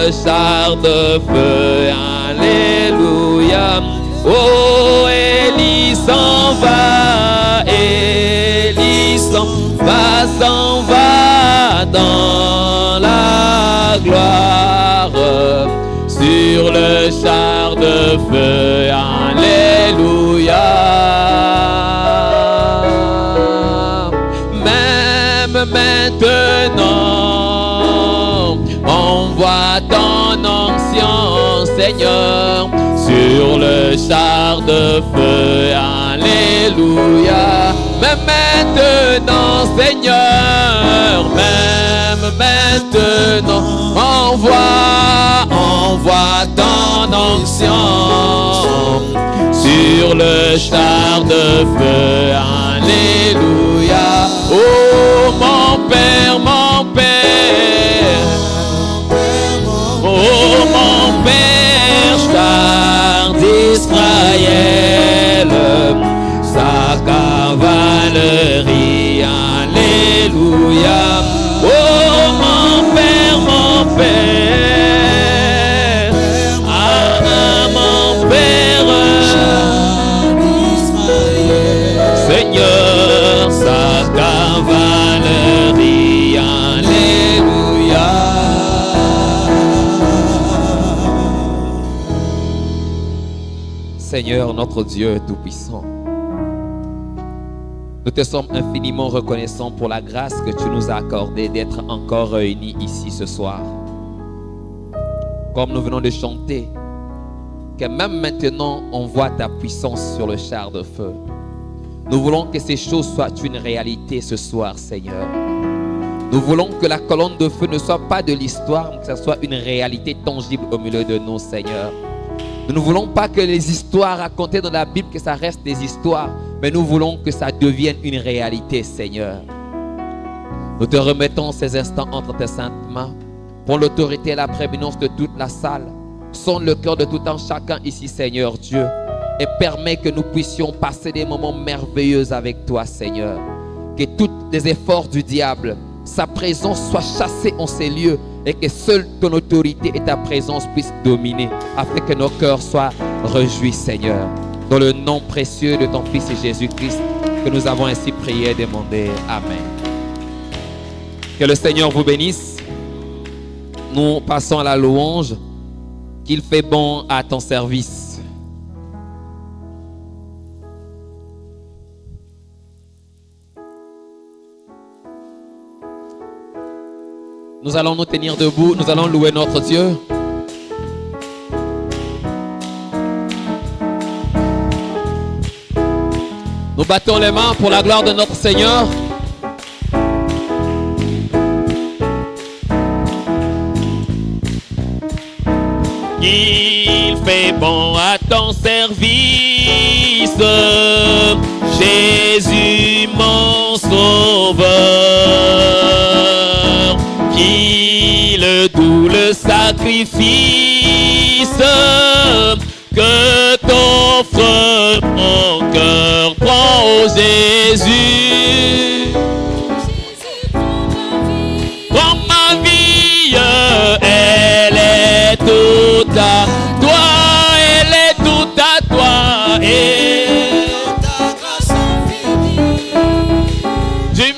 le char de feu. Alléluia. Oh, Élie s'en va, Élie s'en va dans la gloire sur le char de feu. Alléluia. Même maintenant, on voit ton onction, Seigneur, sur le char de feu. Alléluia. Même maintenant, Seigneur, même maintenant, on voit ton onction sur le char de feu. Alléluia. Oh mon Père, mon Père, oh mon Père, char d'Israël, sa cavalerie. Alléluia. Oh mon Père, mon Père, ah mon Père, Seigneur, sa cavalerie. Alléluia. Seigneur, notre Dieu Tout-Puissant, nous te sommes infiniment reconnaissants pour la grâce que tu nous as accordée d'être encore réunis ici ce soir. Comme nous venons de chanter, que même maintenant on voit ta puissance sur le char de feu. Nous voulons que ces choses soient une réalité ce soir, Seigneur. Nous voulons que la colonne de feu ne soit pas de l'histoire, mais que ce soit une réalité tangible au milieu de nous, Seigneur. Nous ne voulons pas que les histoires racontées dans la Bible, que ça reste des histoires, mais nous voulons que ça devienne une réalité, Seigneur. Nous te remettons ces instants entre tes saintes mains. Prends l'autorité et la prééminence de toute la salle. Sonde le cœur de tout un chacun ici, Seigneur Dieu, et permets que nous puissions passer des moments merveilleux avec toi, Seigneur. Que tous les efforts du diable, sa présence soit chassée en ces lieux, et que seule ton autorité et ta présence puissent dominer, afin que nos cœurs soient réjouis, Seigneur. Dans le nom précieux de ton Fils Jésus-Christ, que nous avons ainsi prié et demandé. Amen. Que le Seigneur vous bénisse. Nous passons à la louange. Qu'il fait bon à ton service. Nous allons nous tenir debout, nous allons louer notre Dieu. Nous battons les mains pour la gloire de notre Seigneur. Il fait bon à ton service, Jésus mon sauveur. Qu'il doux le sacrifice que t'offre mon cœur. Prends, oh Jésus, prends ma vie, elle est toute à toi, elle est toute à toi, et du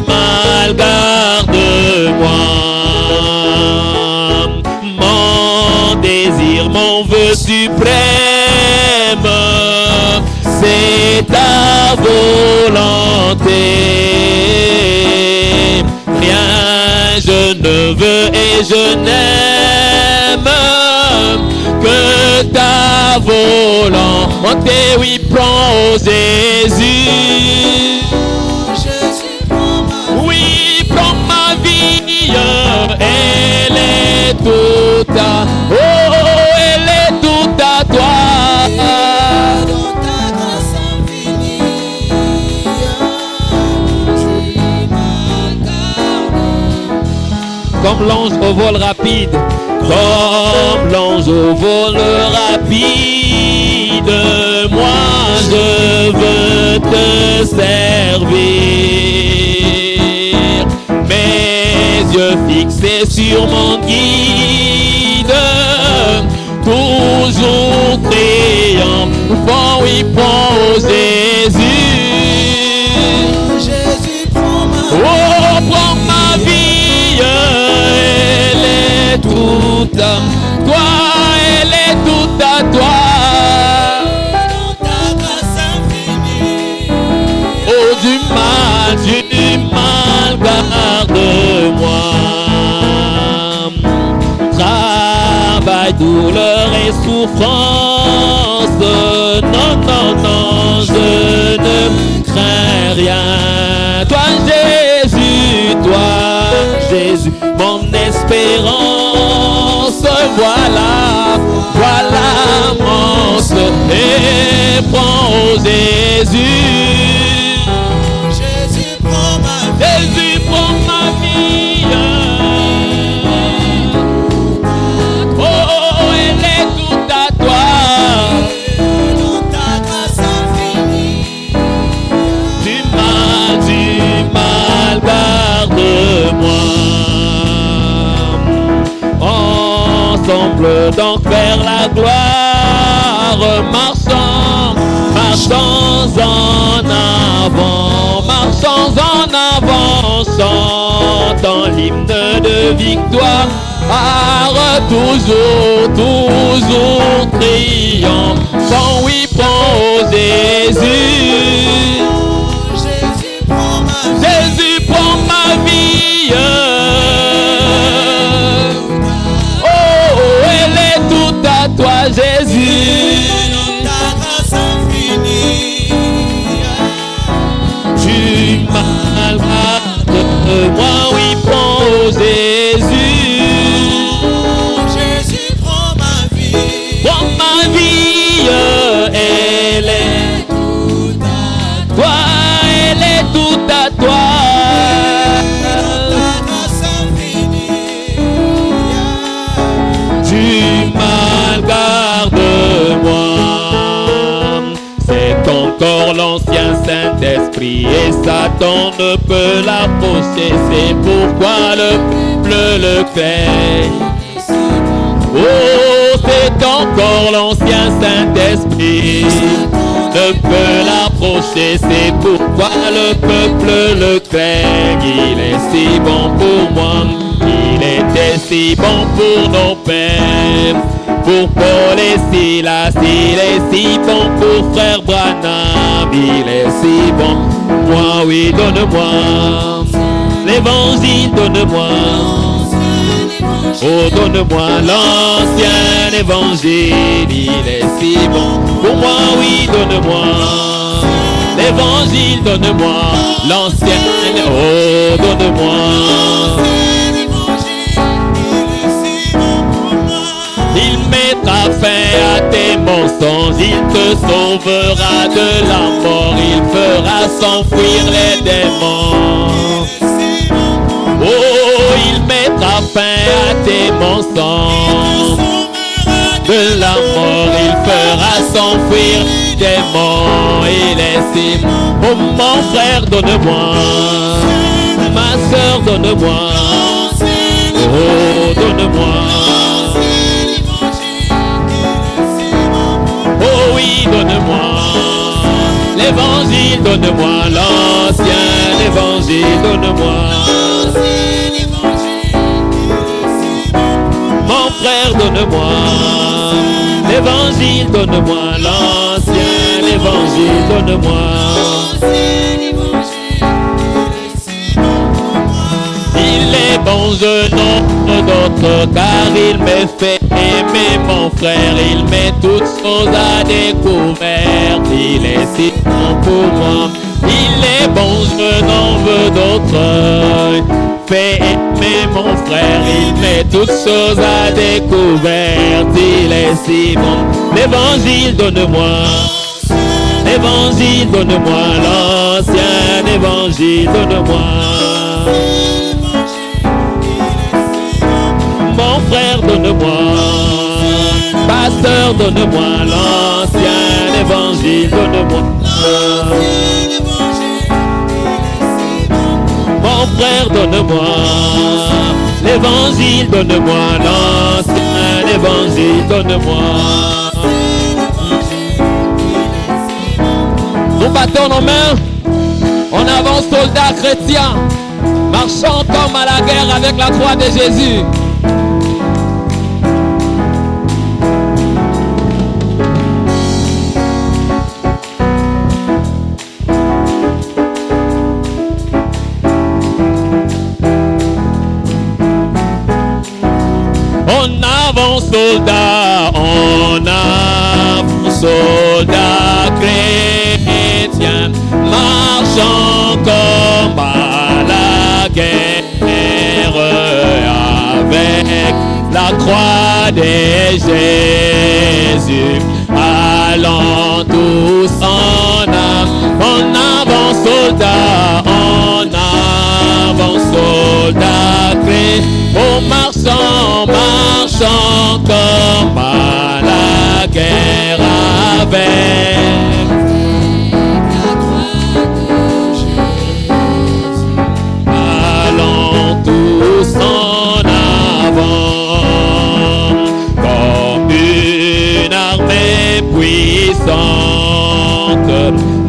mal, garde-moi. Mon désir, mon vœu suprême, c'est ta volonté. Rien je ne veux et je n'aime que ta volonté. Oui, prends, oh Jésus. Oui, prends ma vie, elle est toute à, oh, elle est toute à toi. Comme l'ange au vol rapide, comme l'ange au vol rapide, moi je veux te servir. Mes yeux fixés sur mon guide, toujours triomphant, oui, prends Jésus. Oh, prends ma vie, elle est toute à toi, elle est toute à toi. Oh, du mal, garde-moi. Travail, douleur et souffrance, non, non, non, je ne crains rien. Toi Jésus, mon espérance, voilà mon seul. Et prends Jésus, prends ma vie. Oh, elle est toute à toi. Du mal, garde-moi. Ensemble donc vers la gloire, marchons en avant, chantant l'hymne de victoire, toujours triomphant, oui, prends Jésus. Jésus, prends ma vie. Oh, elle est toute à toi, Jésus. Tu malgrades-moi, oui, prends Jésus. Jésus, prends ma vie. Prends ma vie, elle est toi, elle est toute à toi. Tu mal garde-moi. C'est encore l'ancien Saint-Esprit et Satan ne peut l'approcher. C'est pourquoi le peuple le fait. Oh, c'est encore l'ancien Saint-Esprit ne peut l'approcher. C'est pourquoi le peuple le craint. Il est si bon pour moi. Il était si bon pour nos pères, pour Paul et Silas. Il est si bon pour frère Branham. Il est si bon. Moi, oui, donne-moi l'évangile, donne-moi. Oh, donne-moi l'ancien évangile. Il est si bon pour moi, oui, donne-moi l'évangile, donne-moi l'ancien. Oh, donne-moi. Il mettra fin à tes mensonges, il te sauvera de la mort, il fera s'enfuir les démons. Oh, il mettra fin à tes mensonges, de la mort, il fera s'enfuir les démons. Il est si bon. Oh, mon frère, donne-moi, ma soeur, donne-moi, oh, donne-moi. Oh oui, donne-moi l'évangile, donne-moi l'ancien évangile, donne-moi. Mon frère, donne-moi l'évangile, donne-moi l'ancien évangile, donne-moi. Il est bon, je n'offre d'autre, car il me fait aimer mon frère, il met toutes choses à découvert. Il est si bon pour moi, il est bon, je n'en veux d'autre. Fais aimer mon frère, il met toutes choses à découvert. Il est si bon. L'évangile, donne-moi l'évangile, donne-moi l'ancien évangile, donne-moi. Mon frère, donne-moi, pasteur, donne-moi l'ancien évangile, donne-moi. Mon frère, donne-moi, évangile, donne-moi l'ancien évangile, donne-moi. Nous battons nos mains, en avant soldats chrétiens, marchant comme à la guerre avec la croix de Jésus. En avant soldat, chrétien, marchant comme à la guerre avec la croix de Jésus, allant tous en avant soldat, chrétien, oh marchant comme à la guerre avec la croix de Jésus, allant tous en avant comme une armée puissante,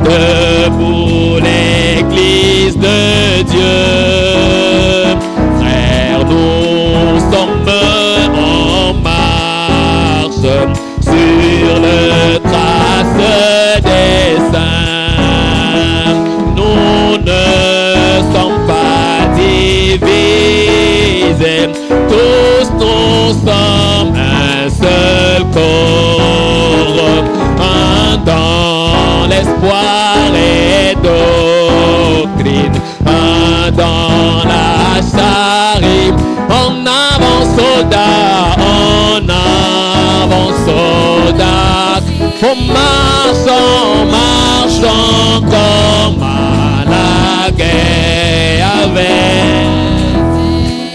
debout l'Église de Dieu. Frères, nous sommes en marche sur le trace des saints. Nous ne sommes pas divisés, tous nous sommes un seul corps, un dans l'espoir et doctrine, un dans la charité. En avant soldat, en marchant comme à la guerre avec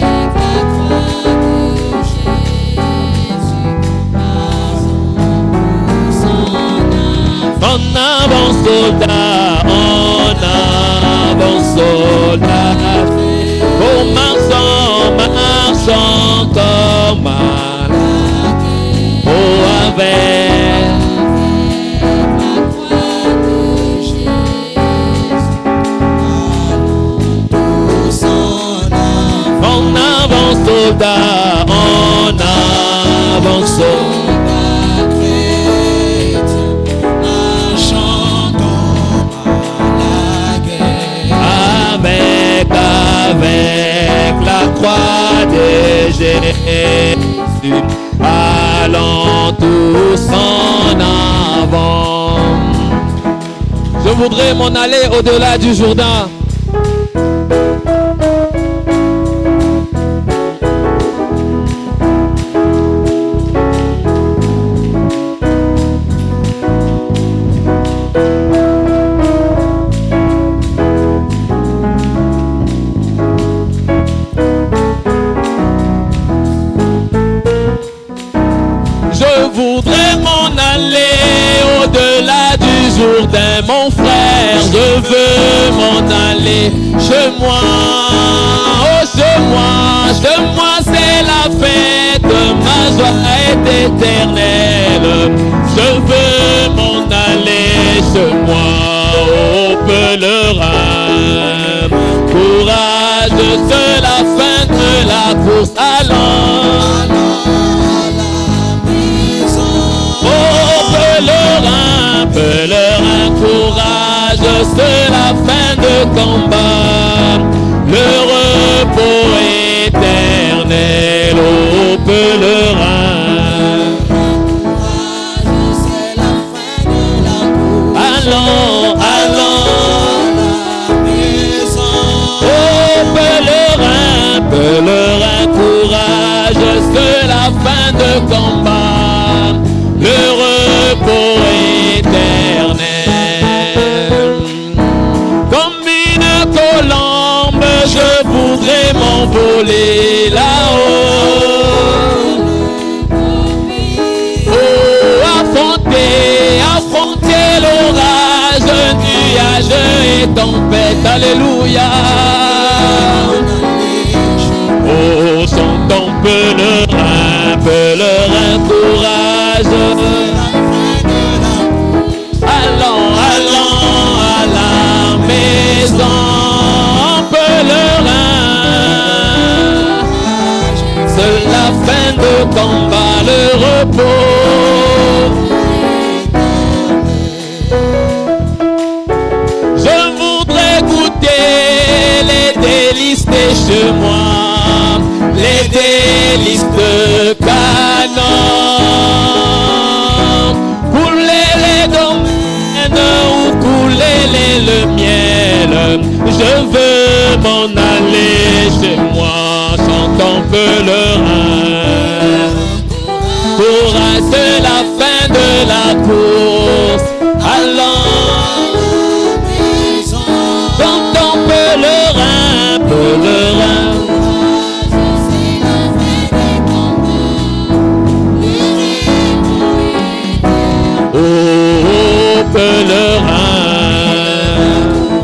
la croix de Jésus. En avant soldat, oh marchant comme à la guerre, oh avec la croix de Jésus. Tous en avant soldat, chrétien, marchant comme à la guerre avec la croix de Jésus, allant tous en avant. Je voudrais m'en aller au-delà du Jourdain. Jourdain, mon frère, je veux m'en aller chez moi, oh chez moi c'est la fête, ma joie est éternelle. Je veux m'en aller chez moi, oh pèlerin, courage, c'est la fin de la course, allant à la maison. Oh pèlerin, courage, c'est la fin de combat, le repos éternel, ô pèlerin. Courage, c'est la fin de la course, allons à la maison. Oh pèlerin, courage, c'est la fin de combat, le repos éternel. Comme une colombe, je voudrais m'envoler là-haut. Oh, affronter l'orage, nuages et tempêtes. Alléluia. Oh, pèlerin, courage. Allons à la maison, pèlerin. C'est la fin de combat, le repos. Je voudrais goûter les délices des chez moi, les délices de Canaan. Couler les domaines ou couler le miel, je veux m'en aller chez moi, chantant pèlerin. Courage, c'est la fin de la course. Allons, chantant pèlerin, pèlerin. Oh, pèlerin.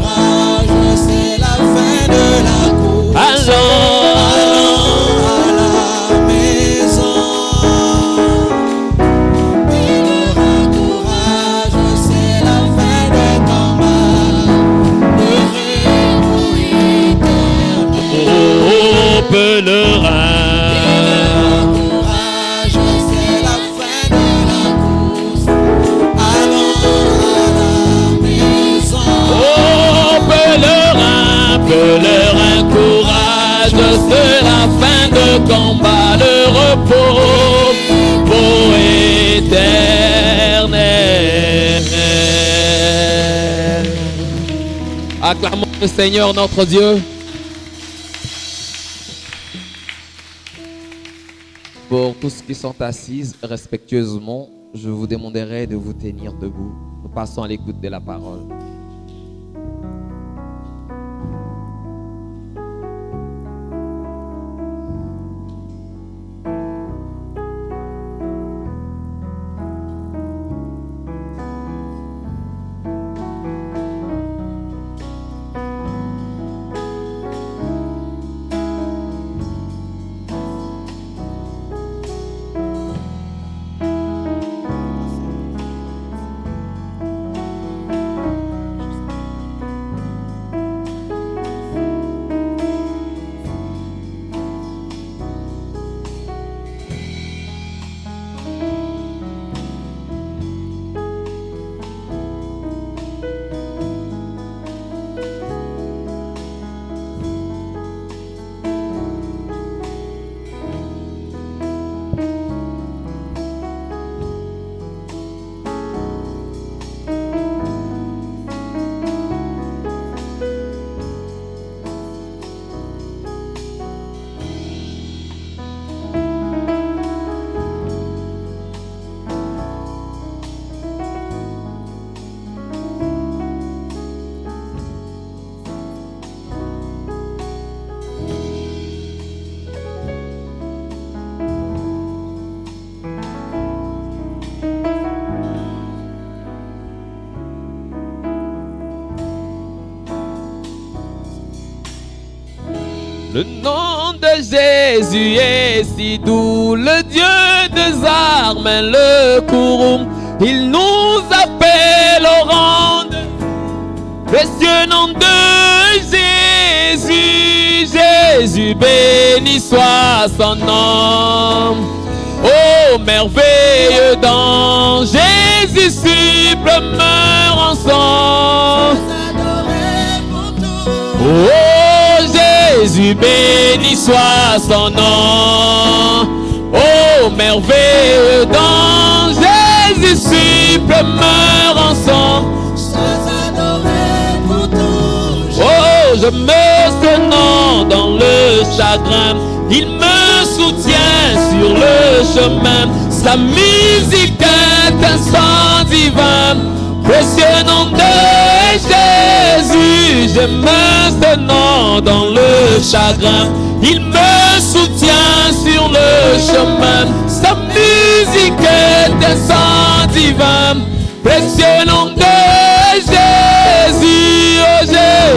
Courage, c'est la fin de la course. Allons à la maison. Pèlerin, courage, c'est la fin des combats. Le repos éternel. oh, pèlerin. Courage, c'est la fin de la course. Allons à la maison. Oh, pèlerin, pèlerin, courage, c'est la fin de combat, le repos, repos éternel. Acclamons le Seigneur notre Dieu. Pour tous qui sont assis respectueusement, je vous demanderai de vous tenir debout. Nous passons à l'écoute de la parole. Le nom de Jésus est si doux, le Dieu des armes, le courroux. Il nous appelle au rang de précieux nom de Jésus. Jésus, béni soit son nom. Oh, merveilleux dans Jésus, sublime rançon. Oh, Jésus, béni soit son nom. Oh, merveilleux dans Jésus, sublime rançon. Oh, je me tenant dans le chagrin, il me soutient sur le chemin. Sa musique est un sang divin, précieux nom de Jésus. Je me tenant dans le chagrin, il me soutient sur le chemin. Sa musique est un sang divin, précieux nom de Jésus. Oh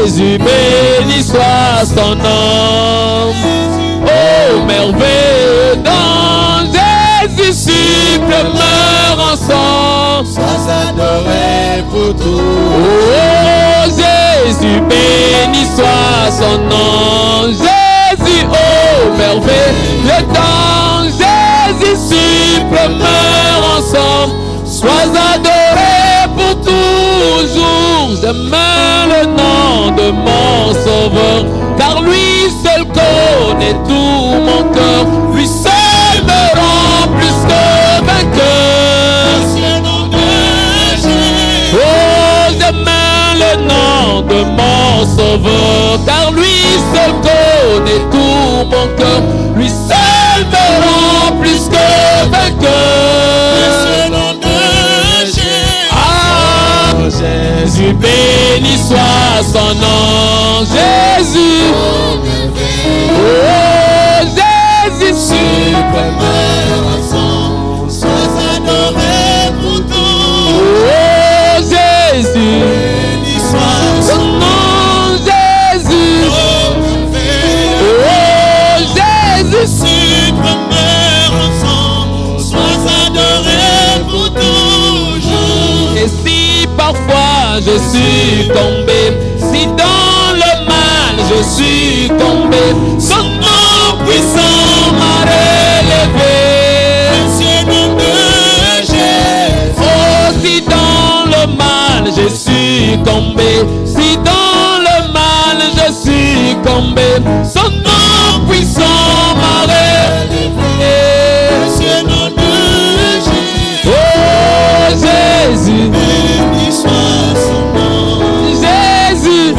Jésus, béni soit son nom. Oh merveilleux adoré pour tout. Oh Jésus, béni soit son nom. Jésus, oh merveilleux temps. Jésus, suprême ensemble. Sois adoré pour toujours. J'aime le nom de mon sauveur, car lui seul connaît tout mon cœur. Lui seul me rend plus que vainqueur. Oh, j'aime le nom de mon sauveur, car lui seul connaît tout mon cœur. Lui seul me rend plus que vainqueur. Ah, Jésus, béni soit son nom. Jésus, oh Jésus, suprême ensemble, sois adoré pour tout. oh Jésus, Béni soit son nom. Jésus, oh Jésus, suprême ensemble, sois adoré pour toujours. et si parfois je suis tombé, si dans le mal je suis tombé, son nom puissant m'a relevé. Précieux nom de Jésus. Oh, si dans le mal je suis tombé, si dans le mal je suis tombé, son nom puissant m'a relevé. Précieux nom de Jésus. Oh Jésus, Béni soit son nom. Jésus,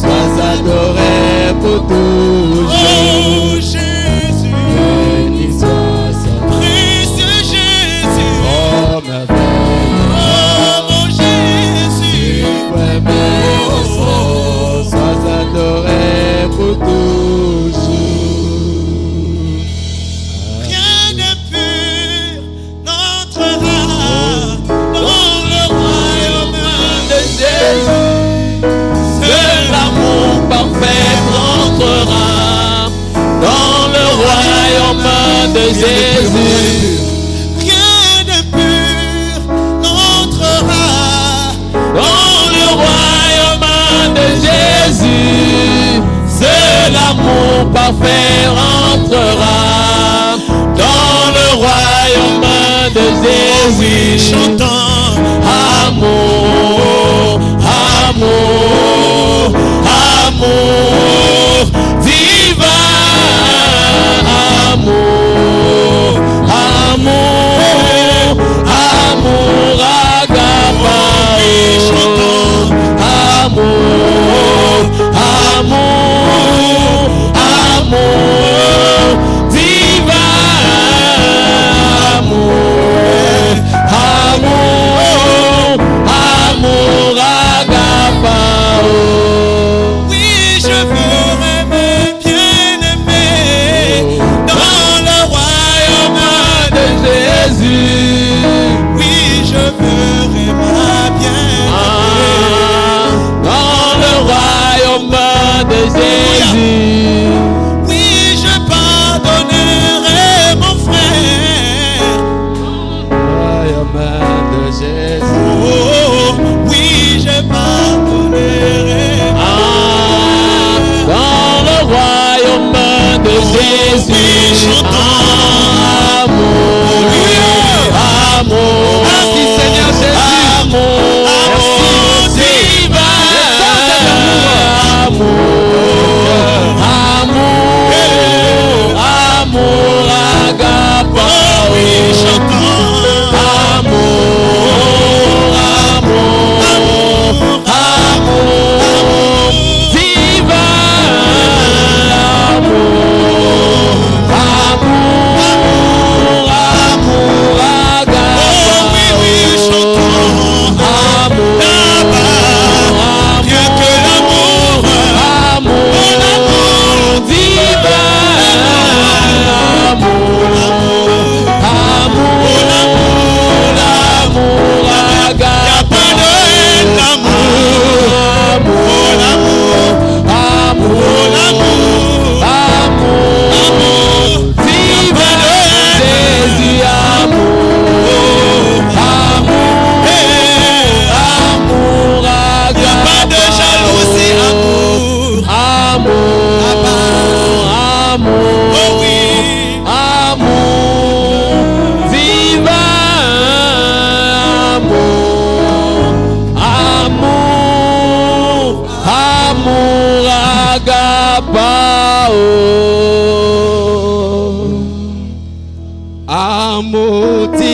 Sois adoré pour toujours. Oh Jésus, béni soit son précieux Jésus. Oh merveilleux, oh mon Jésus, sois adoré pour toujours. Rien de pur n'entrera dans le royaume de Jésus, seul l'amour parfait entrera dans le royaume de Jésus. Rien de pur n'entrera Dans le royaume de Jésus, seul l'amour parfait entrera dans le royaume de Jésus. chantant Amour, amour, amour divin, amour, amour, amour agapao, amour, amour, amour divin, amour, amour, amour agapao. oui, je veux aimer bien aimer dans le royaume De Jésus, oui, je veux aimer bien dans le royaume de Jésus. oui, je pardonnerai mon frère. Royaume de Jésus. Oh, oui, je pardonnerai. Dans le royaume de Jésus. Amour, amour. Merci Seigneur Jésus. Amour, Merci, divin. Amour,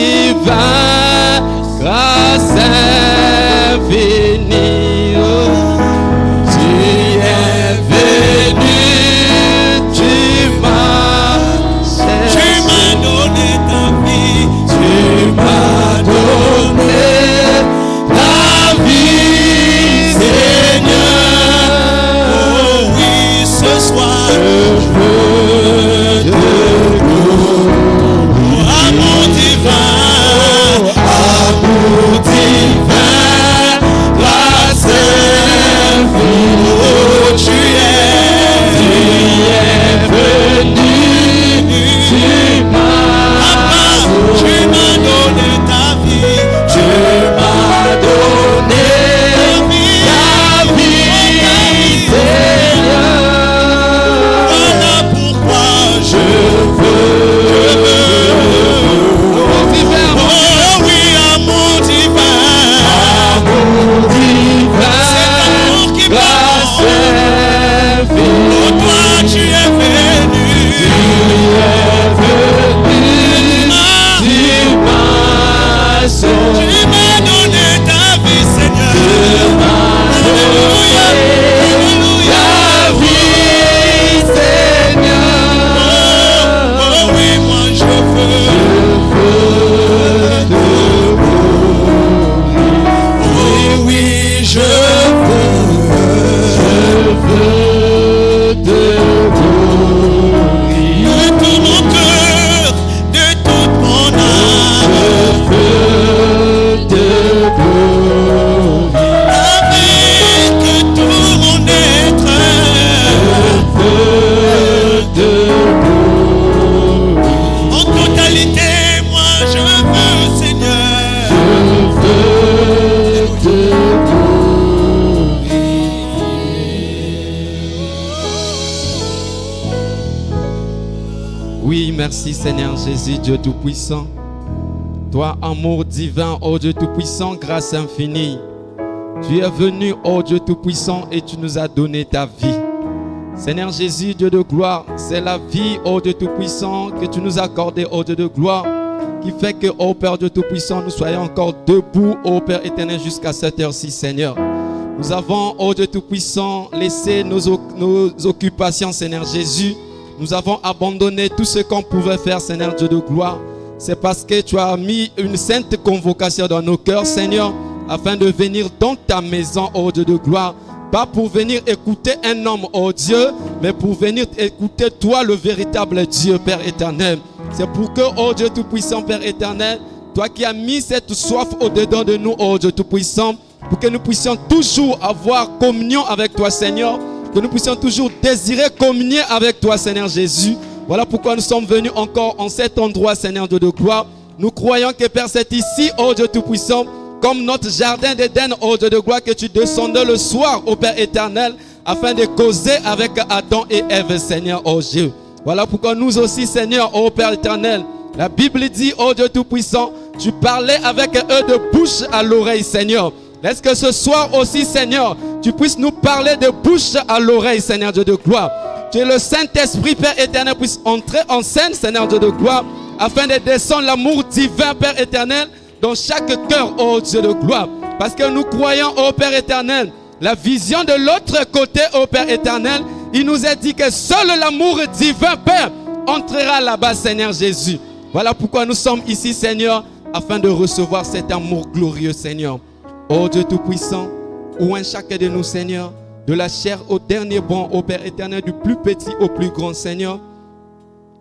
divin, grâce infinie. Tu es venu, tu m'as donné ta vie, tu m'as donné la vie, Seigneur. oh oui, ce soir, Je veux te amour divin, amour divin, grâce infinie. oh tu es venu, tu m'as donné ta vie, tu m'as donné la vie, Seigneur. voilà pourquoi Je veux amour divin, oh oui, amour divin, amour divin, cet amour qui grâce prend, infinie. oh toi tu es venu, Tu es venu, tu m'as sauvé, tu m'as donné ta vie, Seigneur. tu m'as Alléluia, donné alléluia. la vie, Seigneur. Oh oui, moi je veux te oui, oui, je veux te de tout mon cœur, de toute mon âme, avec tout mon être. En totalité, moi je veux, Seigneur. Oui, merci Seigneur Jésus, Dieu Tout-Puissant. Toi, amour divin, ô Dieu Tout-Puissant, grâce infinie. Tu es venu, ô Dieu Tout-Puissant, et tu nous as donné ta vie. Seigneur Jésus, Dieu de gloire, c'est la vie, ô Dieu Tout-Puissant, que tu nous as accordé, ô Dieu de gloire, qui fait que, ô Père Dieu Tout-Puissant, nous soyons encore debout, ô Père éternel, jusqu'à cette heure-ci, Seigneur. Nous avons, ô Dieu Tout-Puissant, laissé nos occupations, Seigneur Jésus. Nous avons abandonné tout ce qu'on pouvait faire, Seigneur Dieu de gloire. C'est parce que tu as mis une sainte convocation dans nos cœurs, Seigneur, afin de venir dans ta maison, ô Dieu de gloire. Pas pour venir écouter un homme, ô Dieu, mais pour venir écouter toi, le véritable Dieu, Père éternel. C'est pour que, ô Dieu Tout-Puissant, Père éternel, toi qui as mis cette soif au-dedans de nous, ô Dieu Tout-Puissant, pour que nous puissions toujours avoir communion avec toi, Seigneur, que nous puissions toujours désirer communier avec toi, Seigneur Jésus. Voilà pourquoi nous sommes venus encore en cet endroit, Seigneur Dieu de gloire. Nous croyons que, Père, c'est ici, ô Dieu Tout-Puissant, comme notre jardin d'Éden, ô Dieu de gloire, que tu descendais le soir, ô Père éternel, afin de causer avec Adam et Ève, Seigneur, ô Dieu. Voilà pourquoi nous aussi, Seigneur, ô Père éternel, la Bible dit, ô Dieu Tout-Puissant, tu parlais avec eux de bouche à l'oreille, Seigneur. Laisse que ce soir aussi, Seigneur, tu puisses nous parler de bouche à l'oreille, Seigneur Dieu de gloire. Que le Saint-Esprit, Père éternel, puisse entrer en scène, Seigneur Dieu de gloire, afin de descendre l'amour divin, Père éternel, dans chaque cœur, ô Dieu de gloire. Parce que nous croyons, ô Père éternel, la vision de l'autre côté, ô Père éternel, il nous est dit que seul l'amour divin, Père, entrera là-bas, Seigneur Jésus. Voilà pourquoi nous sommes ici, Seigneur, afin de recevoir cet amour glorieux, Seigneur. Ô Dieu Tout-Puissant, ouvre chacun de nous, Seigneur, de la chair au dernier bon, ô Père éternel, du plus petit au plus grand, Seigneur,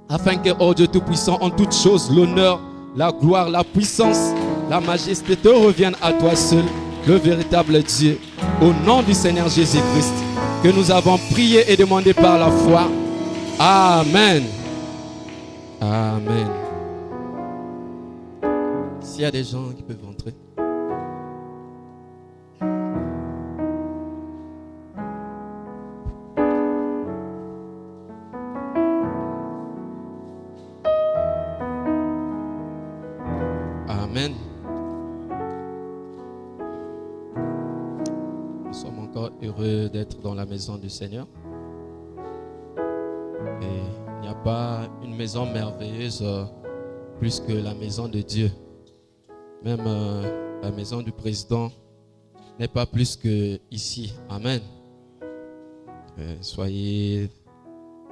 afin que, ô Dieu Tout-Puissant, en toutes choses, l'honneur, la gloire, la puissance, la majesté te reviennent à toi seul, le véritable Dieu. Au nom du Seigneur Jésus-Christ, que nous avons prié et demandé par la foi. Amen. Amen. S'il y a des gens qui peuvent entrer. Amen. Nous sommes encore heureux d'être dans la maison du Seigneur. Et il n'y a pas une maison merveilleuse plus que la maison de Dieu. Même la maison du président n'est pas plus que ici. Amen. Soyez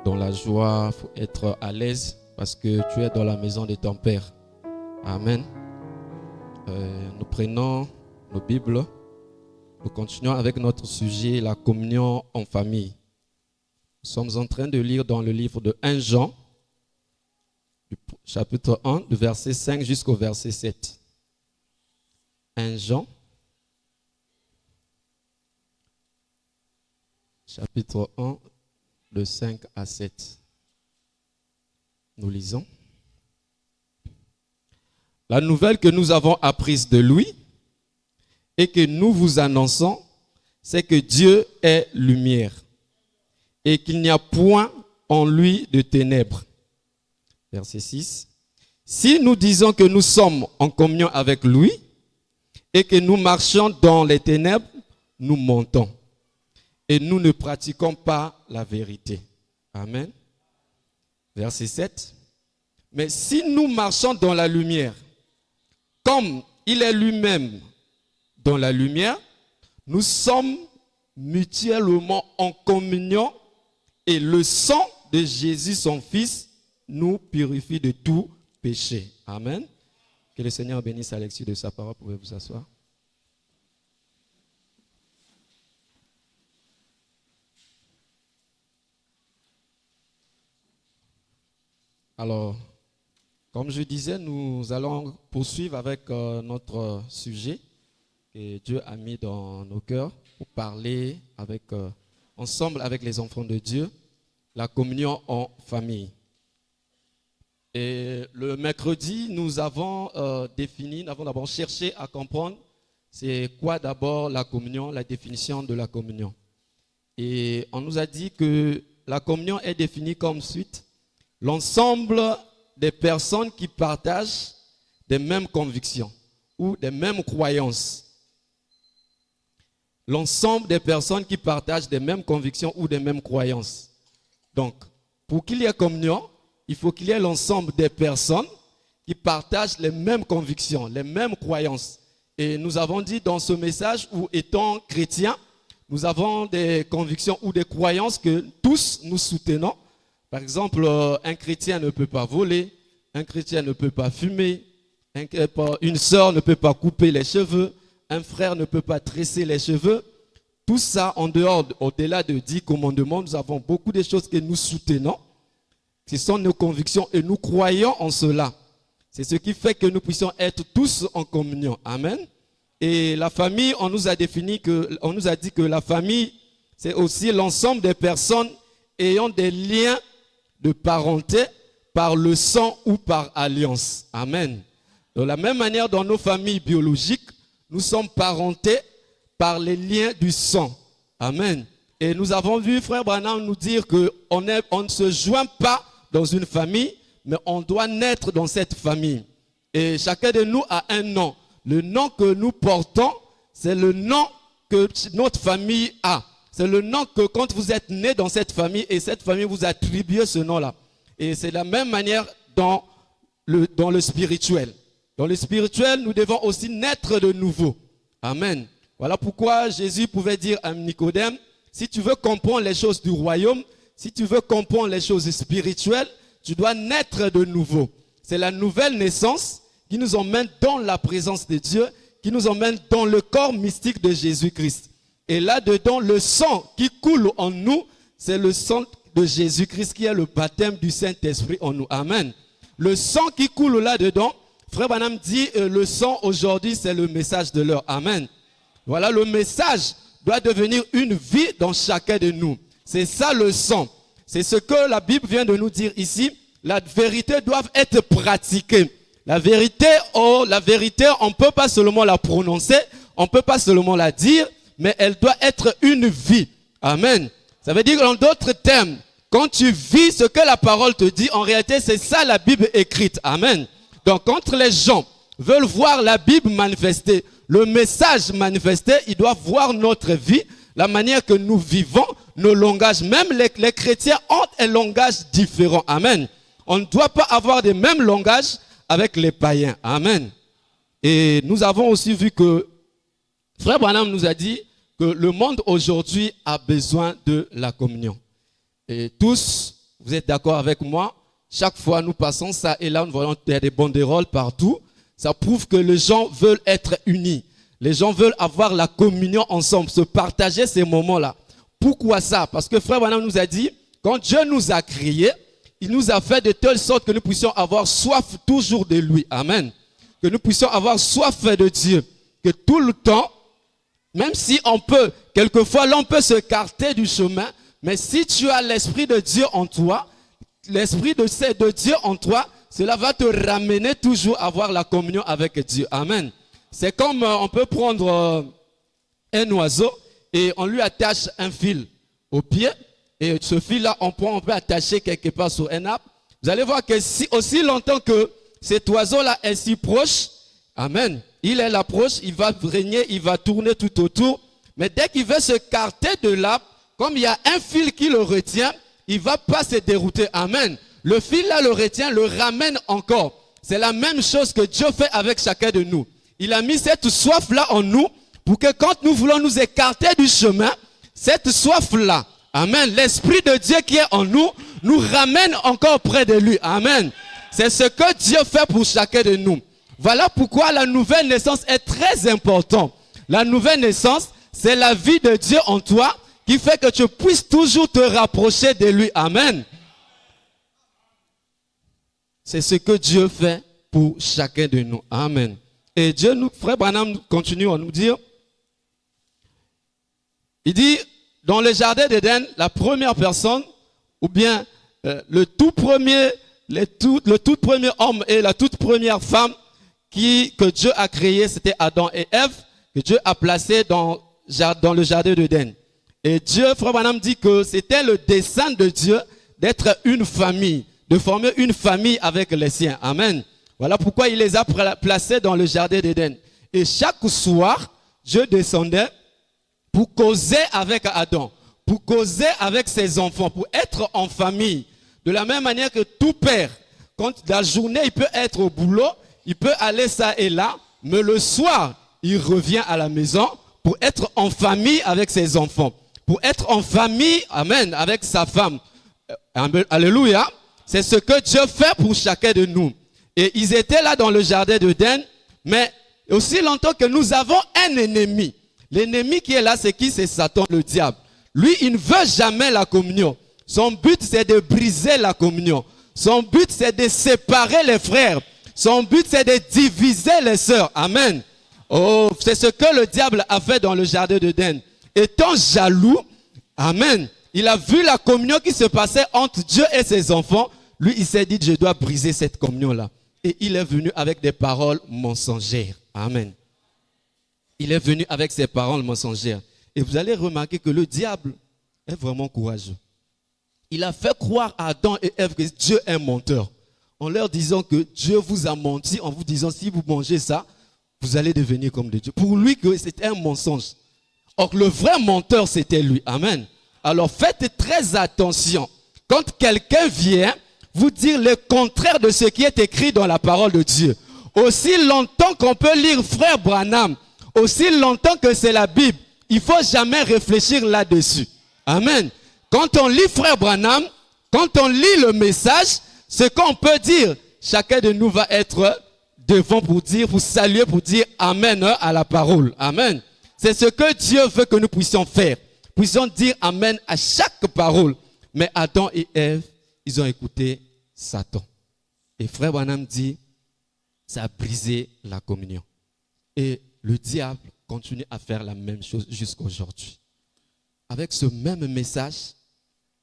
dans la joie, il faut être à l'aise parce que tu es dans la maison de ton Père. Amen. Nous prenons nos Bibles. Nous continuons avec notre sujet, la communion en famille. Nous sommes en train de lire dans le livre de 1 Jean, chapitre 1, du verset 5 jusqu'au verset 7. 1 Jean, chapitre 1, de 5 à 7. Nous lisons. La nouvelle que nous avons apprise de lui et que nous vous annonçons, c'est que Dieu est lumière et qu'il n'y a point en lui de ténèbres. Verset 6. Si nous disons que nous sommes en communion avec lui et que nous marchons dans les ténèbres, nous mentons et nous ne pratiquons pas la vérité. Amen. Verset 7. Mais si nous marchons dans la lumière, comme il est lui-même dans la lumière, nous sommes mutuellement en communion et le sang de Jésus, son Fils, nous purifie de tout péché. Amen. Que le Seigneur bénisse la lecture de sa parole. Vous pouvez vous asseoir. Alors, comme je disais, nous allons poursuivre avec notre sujet que Dieu a mis dans nos cœurs pour parler ensemble avec les enfants de Dieu, la communion en famille. Et le mercredi, nous avons d'abord cherché à comprendre c'est quoi d'abord la communion, la définition de la communion. Et on nous a dit que la communion est définie comme suite. L'ensemble des personnes qui partagent des mêmes convictions ou des mêmes croyances. L'ensemble des personnes qui partagent des mêmes convictions ou des mêmes croyances. Donc, pour qu'il y ait communion, il faut qu'il y ait l'ensemble des personnes qui partagent les mêmes convictions, les mêmes croyances. Et nous avons dit dans ce message où, étant chrétiens, nous avons des convictions ou des croyances que tous nous soutenons. Par exemple, un chrétien ne peut pas voler, un chrétien ne peut pas fumer, une sœur ne peut pas couper les cheveux, un frère ne peut pas tresser les cheveux. Tout ça, au-delà de 10 commandements, nous avons beaucoup de choses que nous soutenons. Ce sont nos convictions et nous croyons en cela. C'est ce qui fait que nous puissions être tous en communion. Amen. Et la famille, on nous a dit que la famille, c'est aussi l'ensemble des personnes ayant des liens de parenté par le sang ou par alliance. Amen. De la même manière, dans nos familles biologiques, nous sommes parentés par les liens du sang. Amen. Et nous avons vu Frère Branham nous dire qu'on ne se joint pas dans une famille, mais on doit naître dans cette famille. Et chacun de nous a un nom. Le nom que nous portons, c'est le nom que notre famille a. C'est le nom que quand vous êtes né dans cette famille et cette famille vous attribue ce nom-là. Et c'est de la même manière dans le spirituel. Dans le spirituel, nous devons aussi naître de nouveau. Amen. Voilà pourquoi Jésus pouvait dire à Nicodème, si tu veux comprendre les choses du royaume, si tu veux comprendre les choses spirituelles, tu dois naître de nouveau. C'est la nouvelle naissance qui nous emmène dans la présence de Dieu, qui nous emmène dans le corps mystique de Jésus-Christ. Et là-dedans, le sang qui coule en nous, c'est le sang de Jésus-Christ qui est le baptême du Saint-Esprit en nous. Amen. Le sang qui coule là-dedans, Frère Branham dit, le sang aujourd'hui, c'est le message de l'heure. Amen. Voilà, le message doit devenir une vie dans chacun de nous. C'est ça le sang. C'est ce que la Bible vient de nous dire ici. La vérité doit être pratiquée. La vérité, on ne peut pas seulement la prononcer, on ne peut pas seulement la dire, mais elle doit être une vie. Amen. Ça veut dire en d'autres termes, quand tu vis ce que la parole te dit, en réalité, c'est ça la Bible écrite. Amen. Donc, quand les gens veulent voir la Bible manifester, le message manifesté, ils doivent voir notre vie, la manière que nous vivons, nos langages. Même les chrétiens ont un langage différent. Amen. On ne doit pas avoir les mêmes langages avec les païens. Amen. Et nous avons aussi vu que Frère Branham nous a dit que le monde aujourd'hui a besoin de la communion. Et tous, vous êtes d'accord avec moi, chaque fois nous passons ça et là, nous voyons qu'il y a des banderoles partout. Ça prouve que les gens veulent être unis. Les gens veulent avoir la communion ensemble, se partager ces moments-là. Pourquoi ça? Parce que Frère Branham nous a dit, quand Dieu nous a créés, il nous a fait de telle sorte que nous puissions avoir soif toujours de lui. Amen. Que nous puissions avoir soif de Dieu. Que tout le temps, même si on peut, quelquefois l'on peut se carter du chemin, mais si tu as l'Esprit de Dieu en toi, l'Esprit de Dieu en toi, cela va te ramener toujours à avoir la communion avec Dieu. Amen. C'est comme on peut prendre un oiseau et on lui attache un fil au pied. Et ce fil-là, on peut attacher quelque part sur un arbre. Vous allez voir que si, aussi longtemps que cet oiseau-là est si proche, amen, il est là proche, il va régner, il va tourner tout autour. Mais dès qu'il veut se carter de l'arbre, comme il y a un fil qui le retient, il ne va pas se dérouter. Amen. Le fil-là le retient, le ramène encore. C'est la même chose que Dieu fait avec chacun de nous. Il a mis cette soif-là en nous pour que quand nous voulons nous écarter du chemin, cette soif-là, amen, l'Esprit de Dieu qui est en nous, nous ramène encore près de lui. Amen. C'est ce que Dieu fait pour chacun de nous. Voilà pourquoi la nouvelle naissance est très importante. La nouvelle naissance, c'est la vie de Dieu en toi qui fait que tu puisses toujours te rapprocher de lui. Amen. C'est ce que Dieu fait pour chacun de nous. Amen. Et Dieu, Frère Branham continue à nous dire, il dit, dans le jardin d'Éden, la première personne, ou bien le tout premier homme et la toute première femme que Dieu a créé, c'était Adam et Ève, que Dieu a placé dans le jardin d'Éden. Et Dieu, Frère Branham dit que c'était le dessein de Dieu d'être une famille, de former une famille avec les siens. Amen. Voilà pourquoi il les a placés dans le jardin d'Éden. Et chaque soir, Dieu descendait pour causer avec Adam, pour causer avec ses enfants, pour être en famille. De la même manière que tout père, quand la journée, il peut être au boulot, il peut aller ça et là, mais le soir, il revient à la maison pour être en famille avec ses enfants, pour être en famille, amen, avec sa femme. Alléluia. C'est ce que Dieu fait pour chacun de nous. Et ils étaient là dans le jardin d'Éden, mais aussi longtemps que nous avons un ennemi. L'ennemi qui est là, c'est qui? C'est Satan, le diable. Lui, il ne veut jamais la communion. Son but, c'est de briser la communion. Son but, c'est de séparer les frères. Son but, c'est de diviser les sœurs. Amen. Oh, c'est ce que le diable a fait dans le jardin d'Éden. Étant jaloux, amen, il a vu la communion qui se passait entre Dieu et ses enfants. Lui, il s'est dit, je dois briser cette communion-là. Et il est venu avec des paroles mensongères. Amen. Il est venu avec ses paroles mensongères. Et vous allez remarquer que le diable est vraiment courageux. Il a fait croire à Adam et Ève que Dieu est menteur. En leur disant que Dieu vous a menti, en vous disant si vous mangez ça, vous allez devenir comme des dieux. Pour lui, c'était un mensonge. Or, le vrai menteur, c'était lui. Amen. Alors, faites très attention. Quand quelqu'un vient vous dire le contraire de ce qui est écrit dans la parole de Dieu, aussi longtemps qu'on peut lire Frère Branham, aussi longtemps que c'est la Bible, il ne faut jamais réfléchir là-dessus. Amen. Quand on lit Frère Branham, quand on lit le message, ce qu'on peut dire, chacun de nous va être devant pour dire, pour saluer, pour dire Amen à la parole. Amen. C'est ce que Dieu veut que nous puissions faire. Puissions dire Amen à chaque parole. Mais Adam et Ève, ils ont écouté Satan. Et Frère Branham dit, ça a brisé la communion. Et le diable continue à faire la même chose jusqu'à aujourd'hui. Avec ce même message,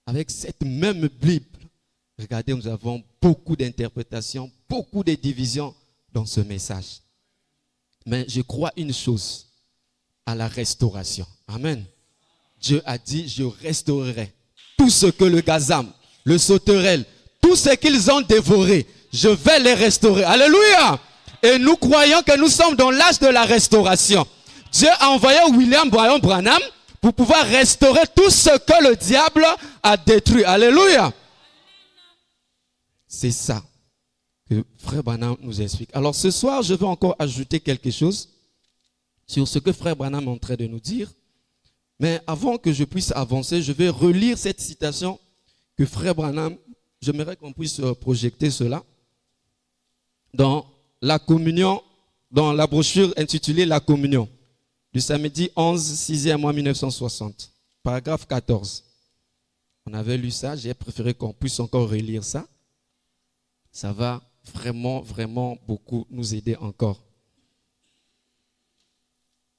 avec cette même Bible, regardez, nous avons beaucoup d'interprétations, beaucoup de divisions dans ce message. Mais je crois une chose, à la restauration. Amen. Dieu a dit, je restaurerai tout ce que le gazam, le sauterelle, tout ce qu'ils ont dévoré, je vais les restaurer. Alléluia. Et nous croyons que nous sommes dans l'âge de la restauration. Dieu a envoyé William Branham pour pouvoir restaurer tout ce que le diable a détruit. Alléluia. C'est ça que Frère Branham nous explique. Alors ce soir, je vais encore ajouter quelque chose sur ce que Frère Branham est en train de nous dire. Mais avant que je puisse avancer, je vais relire cette citation que Frère Branham, j'aimerais qu'on puisse projeter cela dans la communion, dans la brochure intitulée La communion, du samedi 11, 6e mois 1960, paragraphe 14. On avait lu ça, j'ai préféré qu'on puisse encore relire ça. Ça va vraiment, vraiment beaucoup nous aider encore.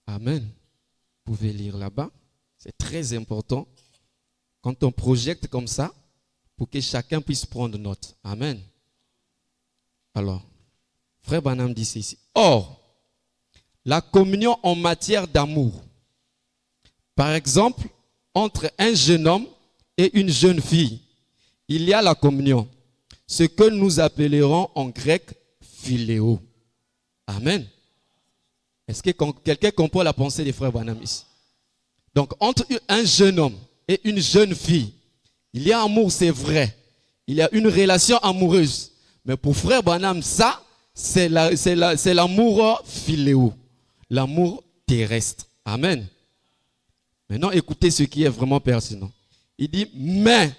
Amen. Vous pouvez lire là-bas. C'est très important quand on projette comme ça pour que chacun puisse prendre note. Amen. Alors, Frère Branham dit ici. Or, la communion en matière d'amour, par exemple, entre un jeune homme et une jeune fille, il y a la communion, ce que nous appellerons en grec philéo. Amen. Est-ce que quelqu'un comprend la pensée des frères Branham ici? Donc, entre un jeune homme et une jeune fille, il y a amour, c'est vrai. Il y a une relation amoureuse. Mais pour frère Branham, ça, c'est l'amour philéo, l'amour terrestre. Amen. Maintenant, écoutez ce qui est vraiment pertinent. Il dit, mais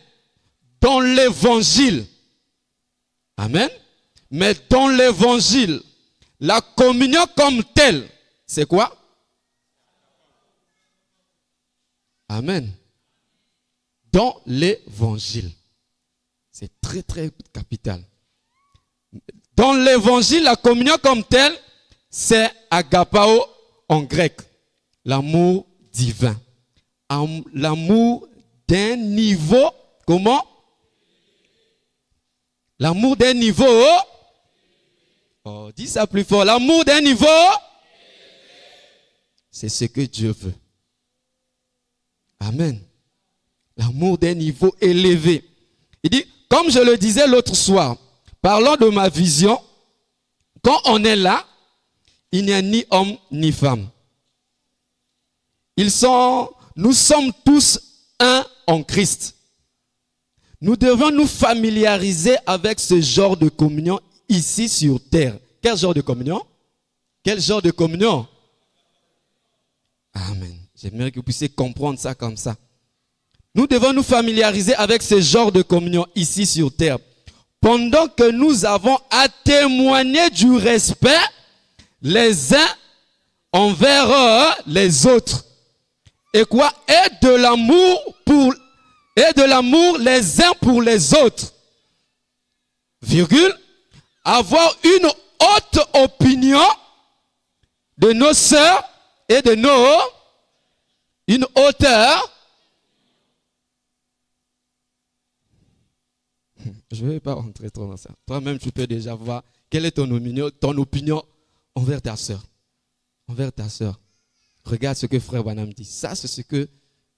dans l'évangile, amen, mais dans l'évangile, la communion comme telle, c'est quoi? Amen. Dans l'évangile. C'est très, très capital. Dans l'évangile, la communion comme telle, c'est agapao en grec. L'amour divin. L'amour d'un niveau, comment? L'amour d'un niveau. Oh, dis ça plus fort. L'amour d'un niveau, c'est ce que Dieu veut. Amen. L'amour d'un niveau élevé. Il dit, comme je le disais l'autre soir, parlant de ma vision, quand on est là, il n'y a ni homme ni femme. Nous sommes tous un en Christ. Nous devons nous familiariser avec ce genre de communion ici sur terre. Quel genre de communion? Quel genre de communion? Amen. J'aimerais que vous puissiez comprendre ça comme ça. Nous devons nous familiariser avec ce genre de communion ici sur terre. Pendant que nous avons à témoigner du respect les uns envers les autres. Et quoi? Et de l'amour les uns pour les autres. Virgule. Avoir une haute opinion de nos sœurs et de une hauteur. Je ne vais pas rentrer trop dans ça. Toi-même, tu peux déjà voir quelle est ton opinion envers ta sœur. Envers ta sœur. Regarde ce que Frère Branham dit. Ça, c'est ce que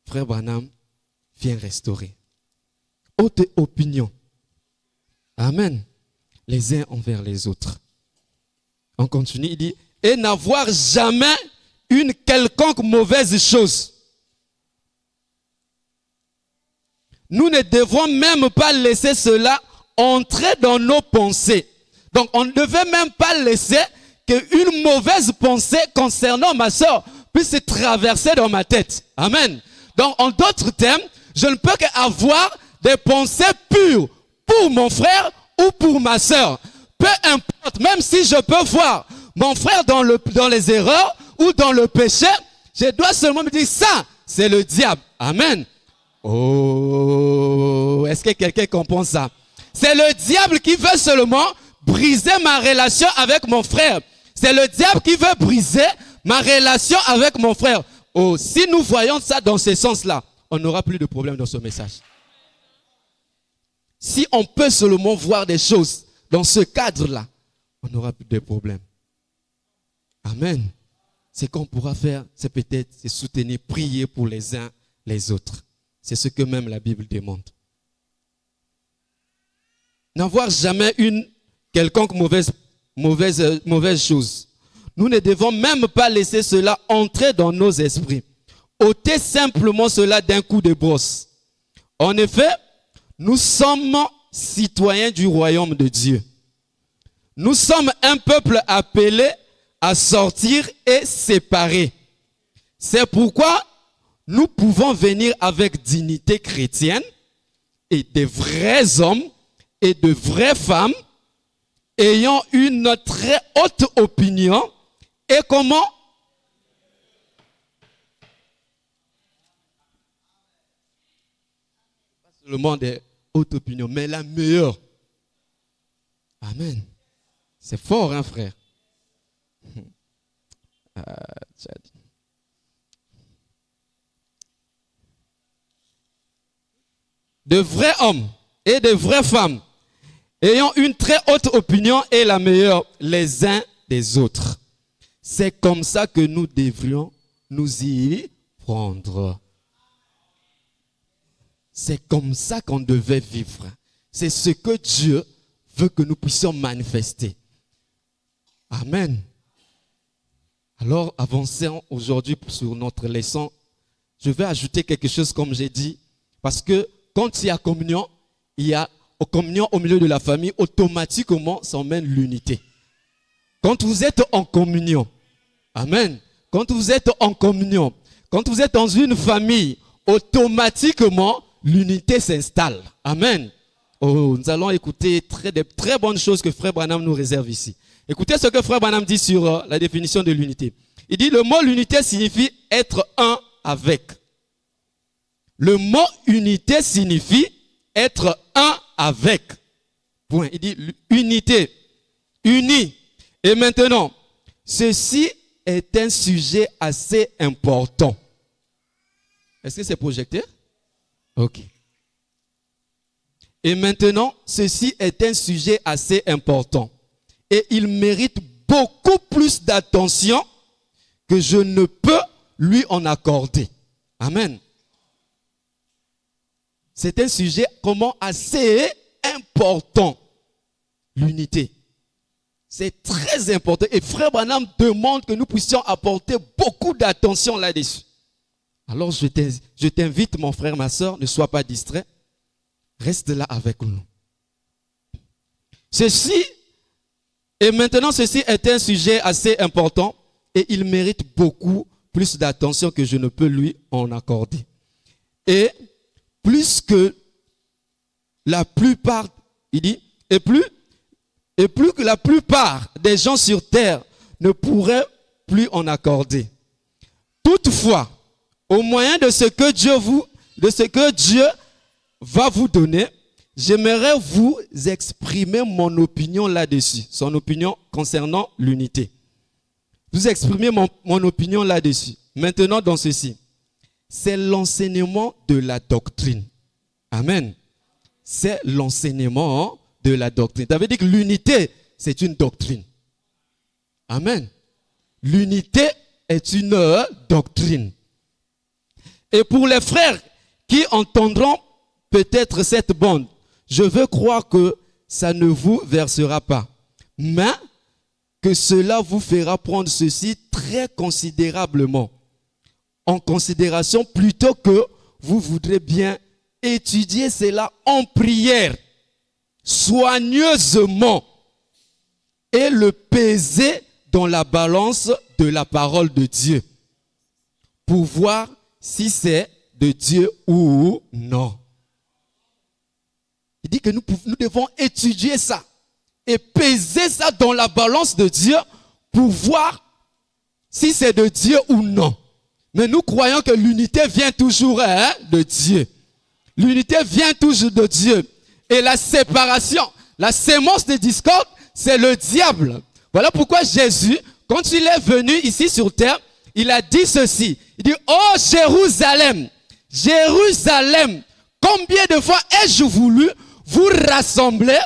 Frère Branham vient restaurer. Haute opinion. Amen. Les uns envers les autres. On continue, il dit, et n'avoir jamais une quelconque mauvaise chose. Nous ne devons même pas laisser cela entrer dans nos pensées. Donc, on ne devait même pas laisser qu'une mauvaise pensée concernant ma soeur puisse se traverser dans ma tête. Amen. Donc, en d'autres termes, je ne peux qu'avoir des pensées pures pour mon frère ou pour ma soeur. Peu importe, même si je peux voir mon frère dans les erreurs ou dans le péché, je dois seulement me dire ça, c'est le diable. Amen. Oh, est-ce que quelqu'un comprend ça? C'est le diable qui veut seulement briser ma relation avec mon frère. C'est le diable qui veut briser ma relation avec mon frère. Oh, si nous voyons ça dans ce sens-là, on n'aura plus de problème dans ce message. Si on peut seulement voir des choses dans ce cadre-là, on n'aura plus de problème. Amen. Ce qu'on pourra faire, c'est peut-être se soutenir, prier pour les uns les autres. C'est ce que même la Bible demande. N'avoir jamais une quelconque mauvaise chose. Nous ne devons même pas laisser cela entrer dans nos esprits. Ôtez simplement cela d'un coup de brosse. En effet, nous sommes citoyens du royaume de Dieu. nous sommes un peuple appelé à sortir et séparer. C'est pourquoi nous pouvons venir avec dignité chrétienne et des vrais hommes et de vraies femmes ayant une très haute opinion et comment? Le monde est haute opinion, mais la meilleure. Amen. C'est fort, hein, frère? De vrais hommes et de vraies femmes ayant une très haute opinion et la meilleure les uns des autres. C'est comme ça que nous devrions nous y prendre. C'est comme ça qu'on devait vivre. C'est ce que Dieu veut que nous puissions manifester. Amen. Alors, avançons aujourd'hui sur notre leçon. Je vais ajouter quelque chose comme j'ai dit. Parce que quand il y a communion au milieu de la famille, automatiquement, ça emmène l'unité. Quand vous êtes en communion, amen. Quand vous êtes en communion, quand vous êtes dans une famille, automatiquement, l'unité s'installe. Amen. Oh, nous allons écouter de très bonnes choses que Frère Branham nous réserve ici. Écoutez ce que Frère Branham dit sur la définition de l'unité. Il dit le mot l'unité signifie être un avec. Le mot unité signifie être un avec. Point. Il dit unité, uni. Et maintenant, ceci est un sujet assez important. Est-ce que c'est projecté? Ok. Et maintenant, ceci est un sujet assez important. Et il mérite beaucoup plus d'attention que je ne peux lui en accorder. Amen. C'est un sujet assez important. L'unité. C'est très important. Et Frère Branham demande que nous puissions apporter beaucoup d'attention là-dessus. Alors je t'invite, mon frère, ma soeur, ne sois pas distrait. Reste là avec nous. Ceci est un sujet assez important et il mérite beaucoup plus d'attention que je ne peux lui en accorder. Et plus que la plupart, il dit, et plus que la plupart des gens sur terre ne pourraient plus en accorder. Toutefois, au moyen de ce que Dieu va vous donner, j'aimerais vous exprimer mon opinion là-dessus, son opinion concernant l'unité. Vous exprimez mon opinion là-dessus. Maintenant, dans ceci, c'est l'enseignement de la doctrine. Amen. C'est l'enseignement de la doctrine. Ça veut dire que l'unité, c'est une doctrine. Amen. L'unité est une doctrine. Et pour les frères qui entendront peut-être cette bande, je veux croire que ça ne vous versera pas, mais que cela vous fera prendre ceci très considérablement en considération, plutôt que vous voudrez bien étudier cela en prière, soigneusement, et le peser dans la balance de la parole de Dieu, pour voir si c'est de Dieu ou non. Il dit que nous devons étudier ça et peser ça dans la balance de Dieu pour voir si c'est de Dieu ou non. Mais nous croyons que l'unité vient toujours de Dieu. L'unité vient toujours de Dieu. Et la séparation, la sémence de discorde, c'est le diable. Voilà pourquoi Jésus, quand il est venu ici sur terre, il a dit ceci. Il dit, oh Jérusalem, Jérusalem, combien de fois ai-je voulu vous rassembler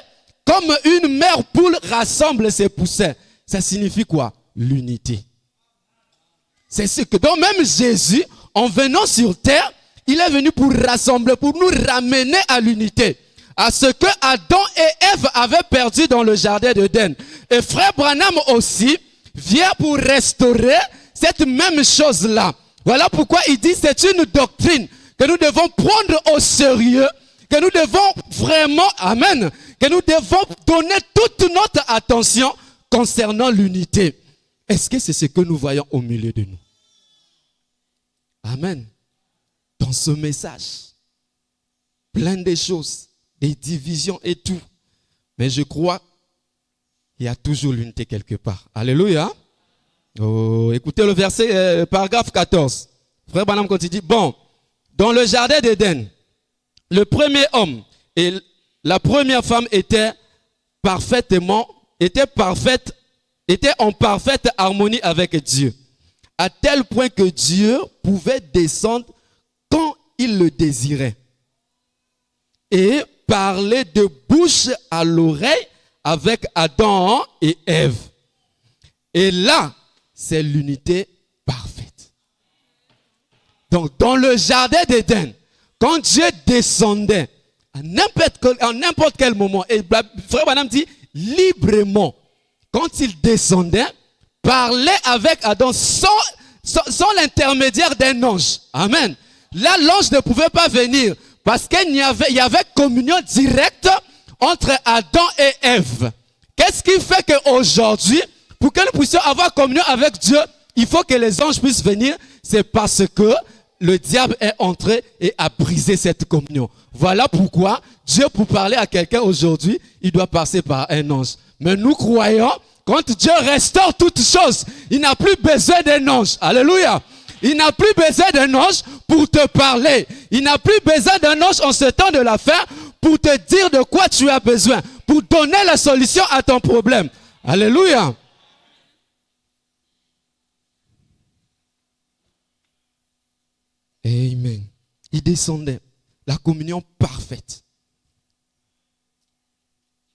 comme une mère poule rassemble ses poussins. Ça signifie quoi? L'unité. C'est ce que, donc même Jésus, en venant sur terre, il est venu pour rassembler, pour nous ramener à l'unité. À ce que Adam et Ève avaient perdu dans le jardin d'Éden. Et Frère Branham aussi vient pour restaurer cette même chose-là. Voilà pourquoi il dit c'est une doctrine que nous devons prendre au sérieux, que nous devons vraiment, amen, que nous devons donner toute notre attention concernant l'unité. Est-ce que c'est ce que nous voyons au milieu de nous? Amen. Dans ce message, plein de choses, des divisions et tout. Mais je crois qu'il y a toujours l'unité quelque part. Alléluia. Oh, écoutez le verset, paragraphe 14. Frère Branham continue, bon, dans le jardin d'Éden, le premier homme et la première femme étaient en parfaite harmonie avec Dieu, à tel point que Dieu pouvait descendre quand il le désirait et parler de bouche à l'oreille avec Adam et Ève. Et là, c'est l'unité parfaite. Donc, dans le jardin d'Éden, quand Dieu descendait, à n'importe quel moment, et frère Branham dit librement, quand il descendait, parlait avec Adam sans l'intermédiaire d'un ange. Amen. Là, l'ange ne pouvait pas venir parce qu'il y avait communion directe entre Adam et Ève. Qu'est-ce qui fait qu'aujourd'hui, pour que nous puissions avoir communion avec Dieu, il faut que les anges puissent venir? C'est parce que le diable est entré et a brisé cette communion. Voilà pourquoi Dieu, pour parler à quelqu'un aujourd'hui, il doit passer par un ange. Mais nous croyons, quand Dieu restaure toutes choses, il n'a plus besoin d'un ange. Alléluia. Il n'a plus besoin d'un ange pour te parler. Il n'a plus besoin d'un ange en ce temps de la fin pour te dire de quoi tu as besoin, pour donner la solution à ton problème. Alléluia. Amen. Il descendait. La communion parfaite.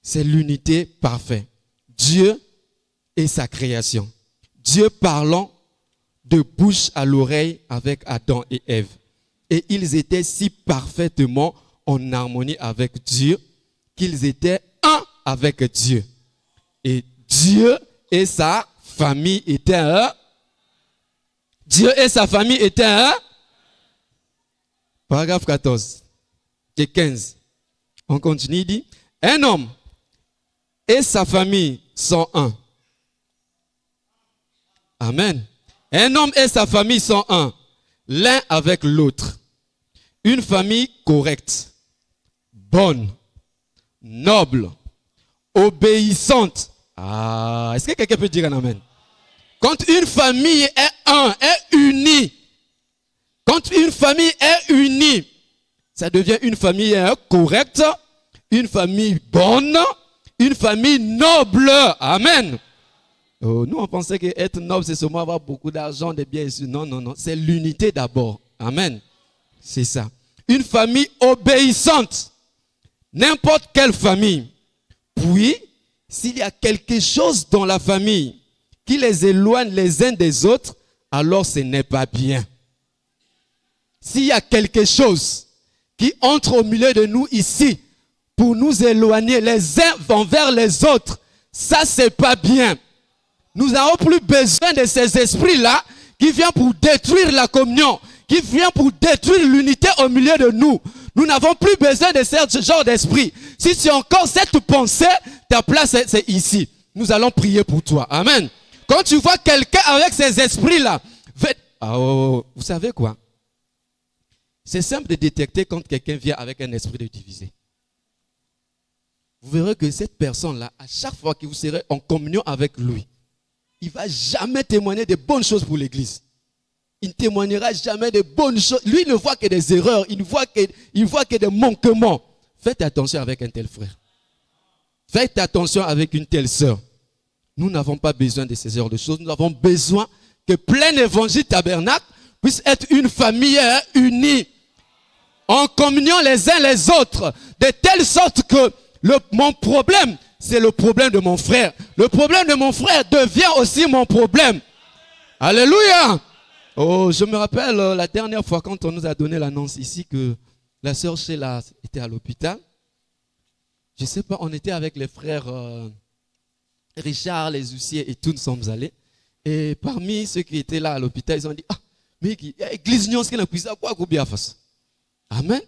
C'est l'unité parfaite. Dieu et sa création. Dieu parlant de bouche à l'oreille avec Adam et Ève. Et ils étaient si parfaitement en harmonie avec Dieu qu'ils étaient un avec Dieu. Et Dieu et sa famille étaient un. Dieu et sa famille étaient un. Paragraphe 14 et 15. On continue, il dit, un homme et sa famille sont un. Amen. Un homme et sa famille sont un, l'un avec l'autre. Une famille correcte, bonne, noble, obéissante. Ah, est-ce que quelqu'un peut dire un amen? Quand une famille est un, est unie, quand une famille est unie, ça devient une famille correcte, une famille bonne, une famille noble. Amen. Oh, nous, on pensait qu'être noble, c'est seulement avoir beaucoup d'argent, des biens. Non, non, non. C'est l'unité d'abord. Amen. C'est ça. Une famille obéissante. N'importe quelle famille. Puis, s'il y a quelque chose dans la famille qui les éloigne les uns des autres, alors ce n'est pas bien. S'il y a quelque chose qui entre au milieu de nous ici pour nous éloigner les uns envers les autres, ça c'est pas bien. Nous n'avons plus besoin de ces esprits-là qui viennent pour détruire la communion, qui viennent pour détruire l'unité au milieu de nous. Nous n'avons plus besoin de ce genre d'esprit. Si tu as encore cette pensée, ta place c'est ici. Nous allons prier pour toi. Amen. Quand tu vois quelqu'un avec ces esprits-là, vous savez quoi? C'est simple de détecter quand quelqu'un vient avec un esprit de diviser. Vous verrez que cette personne-là, à chaque fois que vous serez en communion avec lui, il ne va jamais témoigner de bonnes choses pour l'église. Il ne témoignera jamais de bonnes choses. Lui, il ne voit que des erreurs, il ne voit que des manquements. Faites attention avec un tel frère. Faites attention avec une telle sœur. Nous n'avons pas besoin de ces genres de choses. Nous avons besoin que plein évangile tabernacle puisse être une famille unie, en communion les uns les autres, de telle sorte que mon problème, c'est le problème de mon frère. Le problème de mon frère devient aussi mon problème. Alléluia. Oh, je me rappelle la dernière fois quand on nous a donné l'annonce ici que la sœur Sheila était à l'hôpital. Je ne sais pas, on était avec les frères Richard, les huissiers et tout, nous sommes allés. Et parmi ceux qui étaient là à l'hôpital, ils ont dit, ah, mais l'église n'y a pas quoi qu'on bien face. Amen.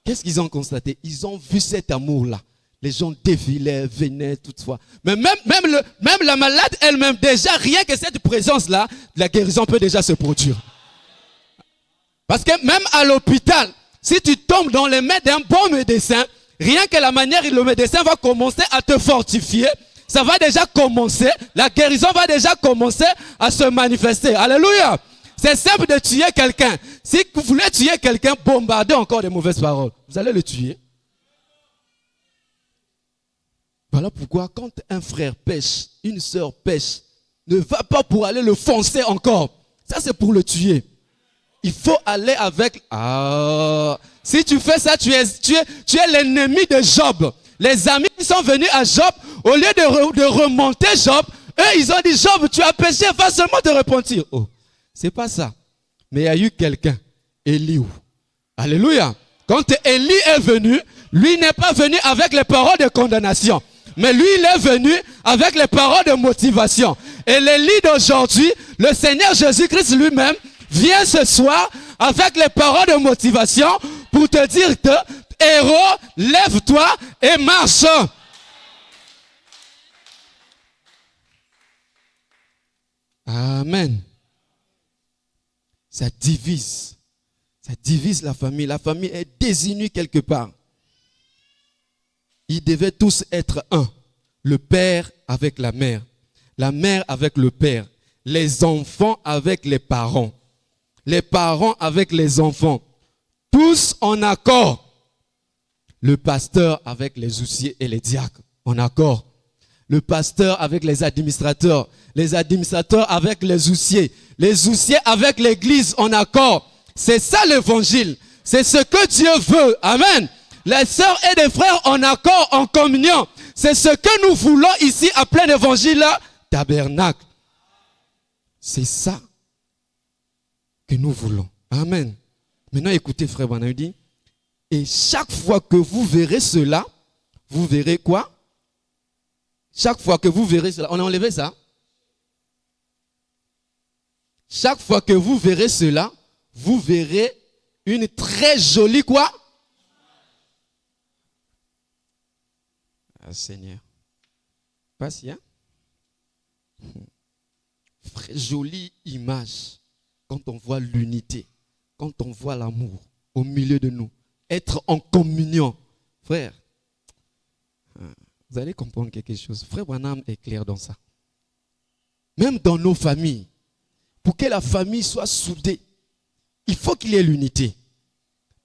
Qu'est-ce qu'ils ont constaté? Ils ont vu cet amour-là. les gens défilaient, venaient toutefois. Mais même la malade elle-même, déjà, rien que cette présence-là, la guérison peut déjà se produire. Parce que même à l'hôpital, si tu tombes dans les mains d'un bon médecin, rien que la manière dont le médecin va commencer à te fortifier, ça va déjà commencer, la guérison va déjà commencer à se manifester. Alléluia. C'est simple de tuer quelqu'un. Si vous voulez tuer quelqu'un, bombardez encore des mauvaises paroles. Vous allez le tuer. Voilà pourquoi quand un frère pêche, une sœur pêche, ne va pas pour aller le foncer encore. Ça c'est pour le tuer. Il faut aller avec... Si tu fais ça, tu es l'ennemi de Job. Les amis qui sont venus à Job, au lieu de remonter Job, eux ils ont dit, Job, tu as péché, va seulement te repentir. Oh, c'est pas ça. Mais il y a eu quelqu'un, Éliou. Alléluia. Quand Élie est venu, lui n'est pas venu avec les paroles de condamnation. Mais lui, il est venu avec les paroles de motivation. Et l'Élie d'aujourd'hui, le Seigneur Jésus-Christ lui-même, vient ce soir avec les paroles de motivation pour te dire que, héros, lève-toi et marche. Amen. Ça divise la famille. La famille est désunie quelque part. Ils devaient tous être un. Le père avec la mère avec le père, les enfants avec les parents avec les enfants, tous en accord. Le pasteur avec les ousiers et les diacres, en accord. Le pasteur avec les administrateurs avec les ousiers avec l'église en accord. C'est ça l'évangile. C'est ce que Dieu veut. Amen. Les sœurs et les frères en accord, en communion. C'est ce que nous voulons ici à plein évangile tabernacle. C'est ça que nous voulons. Amen. Maintenant écoutez frère Branham dit, et chaque fois que vous verrez cela, vous verrez quoi? Chaque fois que vous verrez cela, on a enlevé ça. Chaque fois que vous verrez cela, vous verrez une très jolie quoi? Ah, Seigneur. Patient. Très jolie image. Quand on voit l'unité, quand on voit l'amour au milieu de nous, être en communion. Frère, vous allez comprendre quelque chose. Frère Branham est clair dans ça. Même dans nos familles, pour que la famille soit soudée, il faut qu'il y ait l'unité.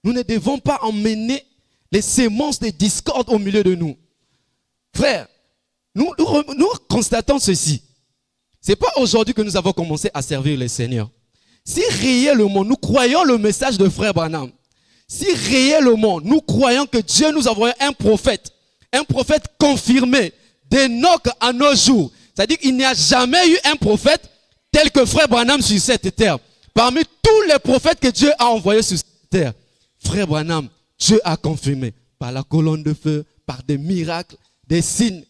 Nous ne devons pas emmener les semences de discorde au milieu de nous. Frère, nous constatons ceci. Ce n'est pas aujourd'hui que nous avons commencé à servir le Seigneur. Si réellement nous croyons le message de frère Branham, si réellement nous croyons que Dieu nous a envoyé un prophète confirmé d'Enoch à nos jours, c'est-à-dire qu'il n'y a jamais eu un prophète tel que frère Branham sur cette terre. Parmi tous les prophètes que Dieu a envoyés sur cette terre, frère Branham, Dieu a confirmé par la colonne de feu, par des miracles, des signes.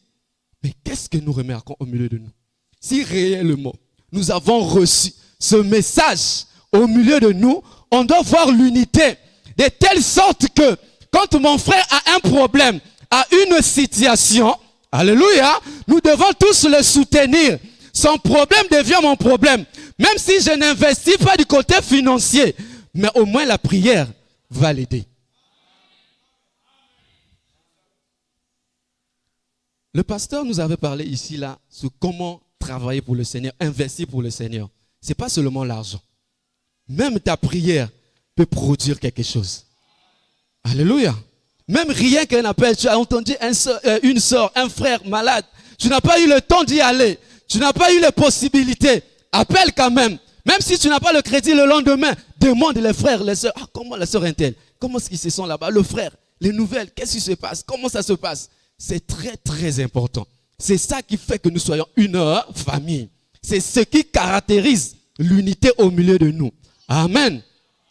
Mais qu'est-ce que nous remarquons au milieu de nous? Si réellement nous avons reçu ce message au milieu de nous, on doit voir l'unité de telle sorte que quand mon frère a un problème, a une situation, alléluia, nous devons tous le soutenir. Son problème devient mon problème. Même si je n'investis pas du côté financier, mais au moins la prière va l'aider. Le pasteur nous avait parlé ici là sur comment travailler pour le Seigneur, investir pour le Seigneur. Ce n'est pas seulement l'argent. Même ta prière peut produire quelque chose. Alléluia. Même rien qu'un appel, tu as entendu une soeur, un frère malade, tu n'as pas eu le temps d'y aller, tu n'as pas eu les possibilités, appelle quand même. Même si tu n'as pas le crédit le lendemain, demande les frères, les sœurs, comment la sœur est-elle? Comment est-ce qu'ils se sont là-bas? Le frère, les nouvelles, qu'est-ce qui se passe? Comment ça se passe? C'est très très important. C'est ça qui fait que nous soyons une famille. C'est ce qui caractérise l'unité au milieu de nous. Amen.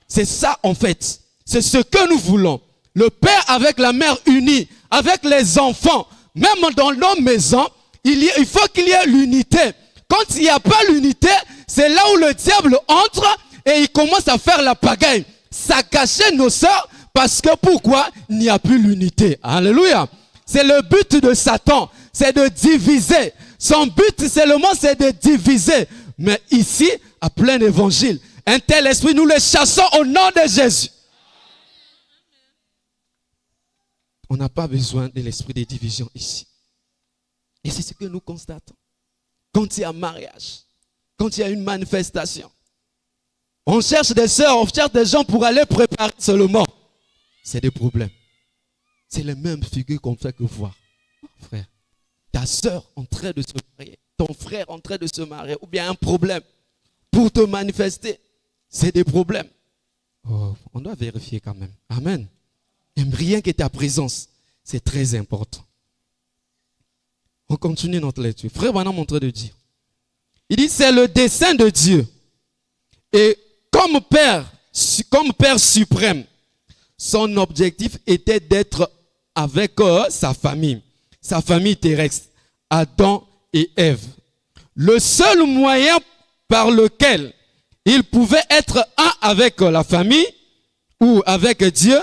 C'est ça en fait. C'est ce que nous voulons. Le père avec la mère unie, avec les enfants, même dans nos maisons, il faut qu'il y ait l'unité. Quand il n'y a pas l'unité, c'est là où le diable entre et il commence à faire la pagaille. Ça cachait nos sœurs parce que pourquoi? Il n'y a plus l'unité. Alléluia. C'est le but de Satan, c'est de diviser. Son but seulement, c'est de diviser. Mais ici, à plein évangile, un tel esprit, nous le chassons au nom de Jésus. On n'a pas besoin de l'esprit de division ici. Et c'est ce que nous constatons. Quand il y a mariage, quand il y a une manifestation, on cherche des sœurs, on cherche des gens pour aller préparer seulement. C'est des problèmes. C'est les mêmes figures qu'on fait que voir. Oh, frère, ta sœur en train de se marier, ton frère en train de se marier, ou bien un problème pour te manifester, c'est des problèmes. Oh, on doit vérifier quand même. Amen. Et rien que ta présence, c'est très important. On continue notre lecture. Frère Branham est en train de dire. Il dit, c'est le dessein de Dieu. Et comme Père suprême, son objectif était d'être avec sa famille terrestre, Adam et Ève. Le seul moyen par lequel il pouvait être un avec la famille ou avec Dieu,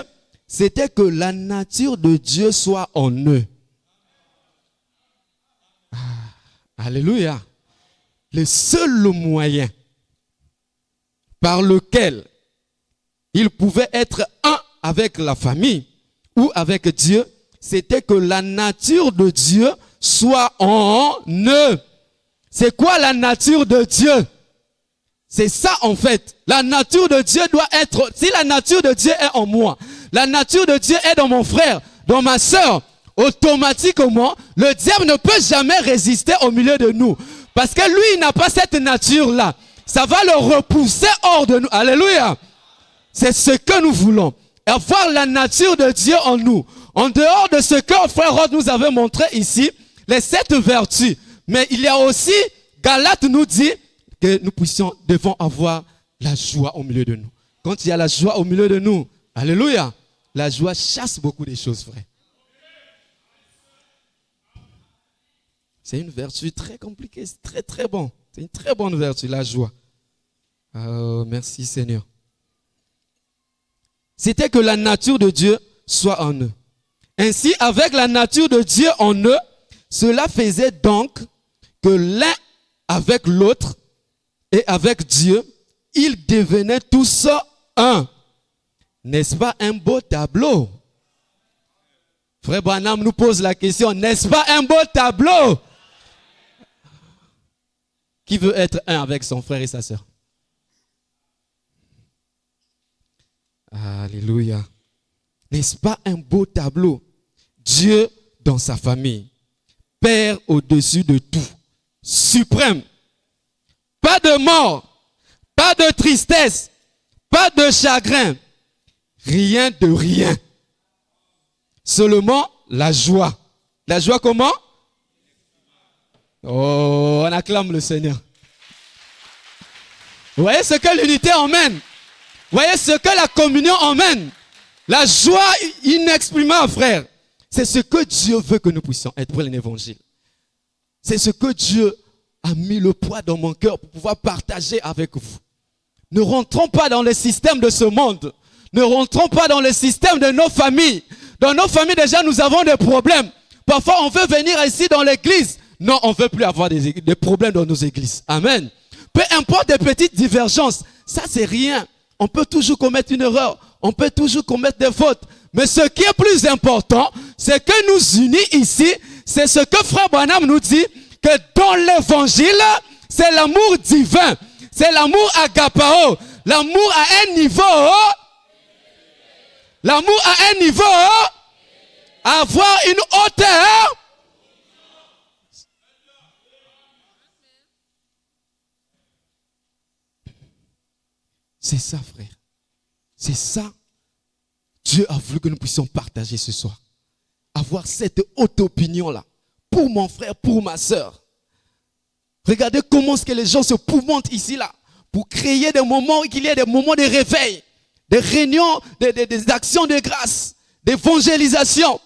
c'était que la nature de Dieu soit en eux. Alléluia. Le seul moyen par lequel il pouvait être un avec la famille ou avec Dieu, c'était que la nature de Dieu soit en eux. C'est quoi la nature de Dieu? C'est ça en fait. La nature de Dieu doit être, si la nature de Dieu est en moi, la nature de Dieu est dans mon frère, dans ma sœur, automatiquement, le diable ne peut jamais résister au milieu de nous. Parce que lui, il n'a pas cette nature-là. Ça va le repousser hors de nous. Alléluia. C'est ce que nous voulons. Avoir la nature de Dieu en nous. En dehors de ce que frère Rod nous avait montré ici, les 7 vertus. Mais il y a aussi, Galates nous dit que nous devons avoir la joie au milieu de nous. Quand il y a la joie au milieu de nous, alléluia, la joie chasse beaucoup de choses, frère. C'est une vertu très compliquée, c'est très très bon. C'est une très bonne vertu, la joie. Oh, merci Seigneur. C'était que la nature de Dieu soit en eux. Ainsi, avec la nature de Dieu en eux, cela faisait donc que l'un avec l'autre et avec Dieu, ils devenaient tous un. N'est-ce pas un beau tableau? Frère Branham nous pose la question, n'est-ce pas un beau tableau? Qui veut être un avec son frère et sa sœur? Alléluia. N'est-ce pas un beau tableau? Dieu dans sa famille, Père au-dessus de tout, suprême. Pas de mort, pas de tristesse, pas de chagrin, rien de rien. Seulement la joie. La joie comment? Oh, on acclame le Seigneur. Vous voyez ce que l'unité emmène? Vous voyez ce que la communion emmène? La joie inexprimable, frère. C'est ce que Dieu veut que nous puissions être pour l'évangile. C'est ce que Dieu a mis le poids dans mon cœur pour pouvoir partager avec vous. Ne rentrons pas dans le système de ce monde. Ne rentrons pas dans le système de nos familles. Dans nos familles, déjà, nous avons des problèmes. Parfois, on veut venir ici dans l'église. Non, on ne veut plus avoir des problèmes dans nos églises. Amen. Peu importe des petites divergences, ça c'est rien. On peut toujours commettre une erreur. On peut toujours commettre des fautes. Mais ce qui est plus important, c'est que nous unis ici. C'est ce que frère Branham nous dit, que dans l'évangile, c'est l'amour divin. C'est l'amour agapao. L'amour à un niveau. L'amour à un niveau. Avoir une hauteur. C'est ça, frère. C'est ça. Dieu a voulu que nous puissions partager ce soir. Avoir cette haute opinion-là. Pour mon frère, pour ma soeur. Regardez comment est-ce que les gens se mouvementent ici, là. Pour créer des moments, qu'il y ait des moments de réveil. Des réunions, des actions de grâce. D'évangélisation.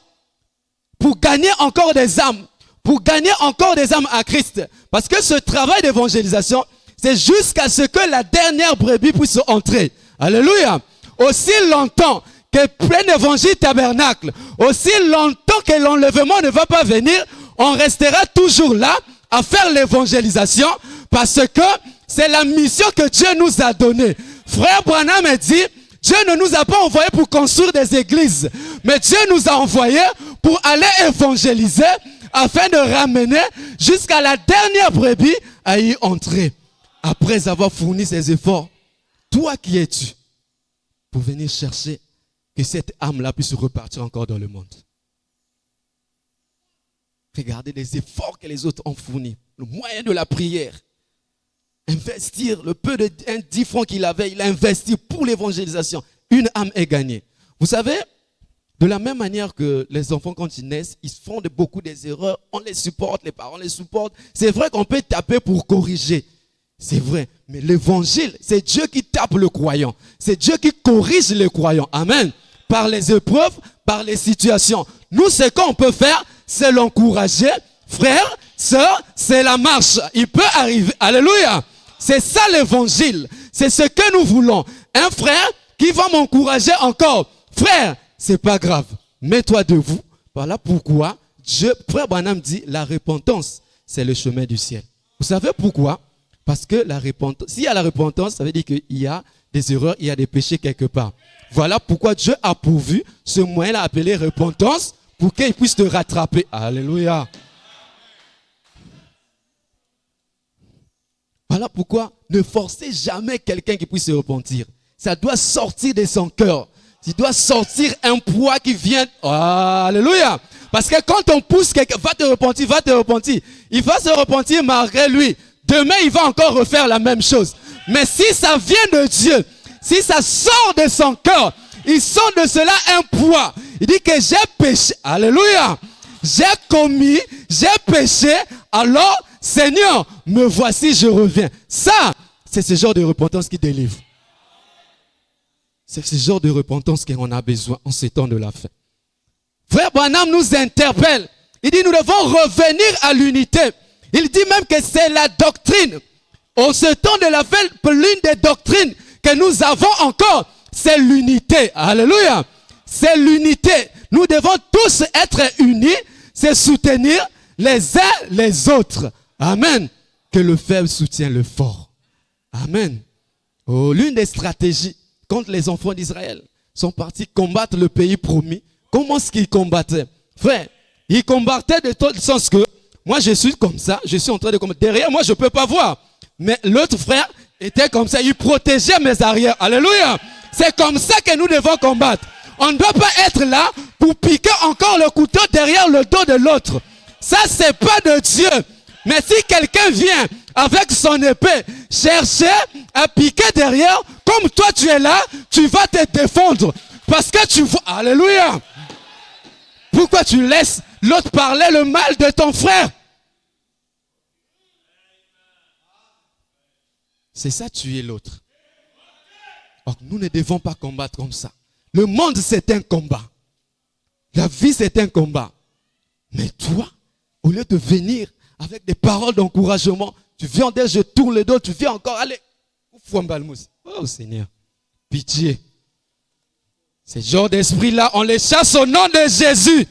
Pour gagner encore des âmes. Pour gagner encore des âmes à Christ. Parce que ce travail d'évangélisation, c'est jusqu'à ce que la dernière brebis puisse entrer. Alléluia. Aussi longtemps que plein évangile tabernacle, aussi longtemps que l'enlèvement ne va pas venir, on restera toujours là à faire l'évangélisation parce que c'est la mission que Dieu nous a donnée. Frère Branham a dit, Dieu ne nous a pas envoyés pour construire des églises, mais Dieu nous a envoyés pour aller évangéliser afin de ramener jusqu'à la dernière brebis à y entrer. Après avoir fourni ses efforts, toi qui es-tu pour venir chercher que cette âme-là puisse repartir encore dans le monde? Regardez les efforts que les autres ont fournis, le moyen de la prière. Investir le peu de 10 francs qu'il avait, il a investi pour l'évangélisation. Une âme est gagnée. Vous savez, de la même manière que les enfants quand ils naissent, ils font beaucoup des erreurs, on les supporte, les parents les supportent. C'est vrai qu'on peut taper pour corriger. C'est vrai, mais l'évangile, c'est Dieu qui tape le croyant. C'est Dieu qui corrige le croyant. Amen. Par les épreuves, par les situations. Nous, ce qu'on peut faire, c'est l'encourager. Frère, sœur, c'est la marche. Il peut arriver. Alléluia. C'est ça l'évangile. C'est ce que nous voulons. Un frère qui va m'encourager encore. Frère, c'est pas grave. Mets-toi debout. Voilà pourquoi Dieu, frère Branham dit, la repentance, c'est le chemin du ciel. Vous savez pourquoi? Parce que la repentance, s'il y a la repentance, ça veut dire qu'il y a des erreurs, il y a des péchés quelque part. Voilà pourquoi Dieu a pourvu ce moyen-là appelé repentance pour qu'il puisse te rattraper. Alléluia. Voilà pourquoi ne forcez jamais quelqu'un qui puisse se repentir. Ça doit sortir de son cœur. Il doit sortir un poids qui vient. Alléluia. Parce que quand on pousse quelqu'un, va te repentir. Il va se repentir malgré lui. Demain, il va encore refaire la même chose. Mais si ça vient de Dieu, si ça sort de son cœur, il sort de cela un poids. Il dit que j'ai péché. Alléluia. J'ai commis, j'ai péché. Alors, Seigneur, me voici, je reviens. Ça, c'est ce genre de repentance qui délivre. C'est ce genre de repentance qu'on a besoin en ces temps de la fin. Frère Branham nous interpelle. Il dit, nous devons revenir à l'unité. Il dit même que c'est la doctrine. En ce temps de la fin, l'une des doctrines que nous avons encore, c'est l'unité. Alléluia. C'est l'unité. Nous devons tous être unis, c'est soutenir les uns les autres. Amen. Que le faible soutient le fort. Amen. Oh, l'une des stratégies quand les enfants d'Israël sont partis combattre le pays promis, comment est-ce qu'ils combattaient? Frère, ils combattaient de tout sens que moi je suis comme ça, je suis en train de combattre. Derrière moi je ne peux pas voir. Mais l'autre frère était comme ça, il protégeait mes arrières. Alléluia. C'est comme ça que nous devons combattre. On ne doit pas être là pour piquer encore le couteau derrière le dos de l'autre. Ça, c'est pas de Dieu. Mais si quelqu'un vient avec son épée chercher à piquer derrière, comme toi tu es là, tu vas te défendre. Parce que tu vois, alléluia. Pourquoi tu laisses l'autre parler le mal de ton frère? C'est ça, tuer l'autre. Or, nous ne devons pas combattre comme ça. Le monde, c'est un combat. La vie, c'est un combat. Mais toi, au lieu de venir avec des paroles d'encouragement, tu viens dire, je tourne le dos, tu viens encore, allez. Oh Seigneur, pitié. Ces genres d'esprit-là, on les chasse au nom de Jésus.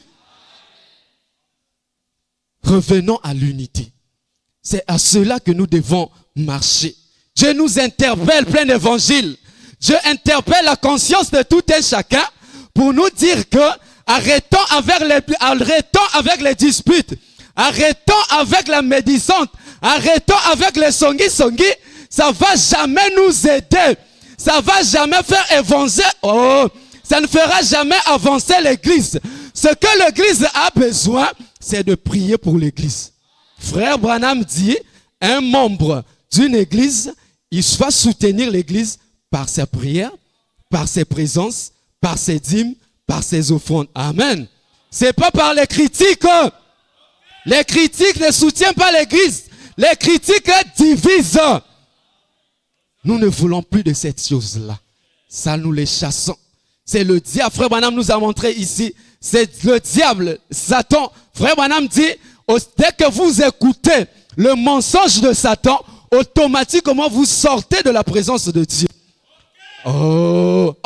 Revenons à l'unité. C'est à cela que nous devons marcher. Dieu nous interpelle plein d'évangiles. Dieu interpelle la conscience de tout un chacun pour nous dire que arrêtons avec les disputes, arrêtons avec la médisante, arrêtons avec les songi-songi. Ça ne va jamais nous aider. Ça ne va jamais faire avancer. Oh, ça ne fera jamais avancer l'église. Ce que l'église a besoin, c'est de prier pour l'église. Frère Branham dit, un membre d'une église, il va soutenir l'église par sa prière, par ses présences, par ses dîmes, par ses offrandes. Amen. C'est pas par les critiques. Les critiques ne soutiennent pas l'église. Les critiques divisent. Nous ne voulons plus de cette chose-là. Ça, nous les chassons. C'est le diable. Frère Branham nous a montré ici. C'est le diable, Satan. Frère Branham dit, dès que vous écoutez le mensonge de Satan, automatiquement vous sortez de la présence de Dieu. Oh,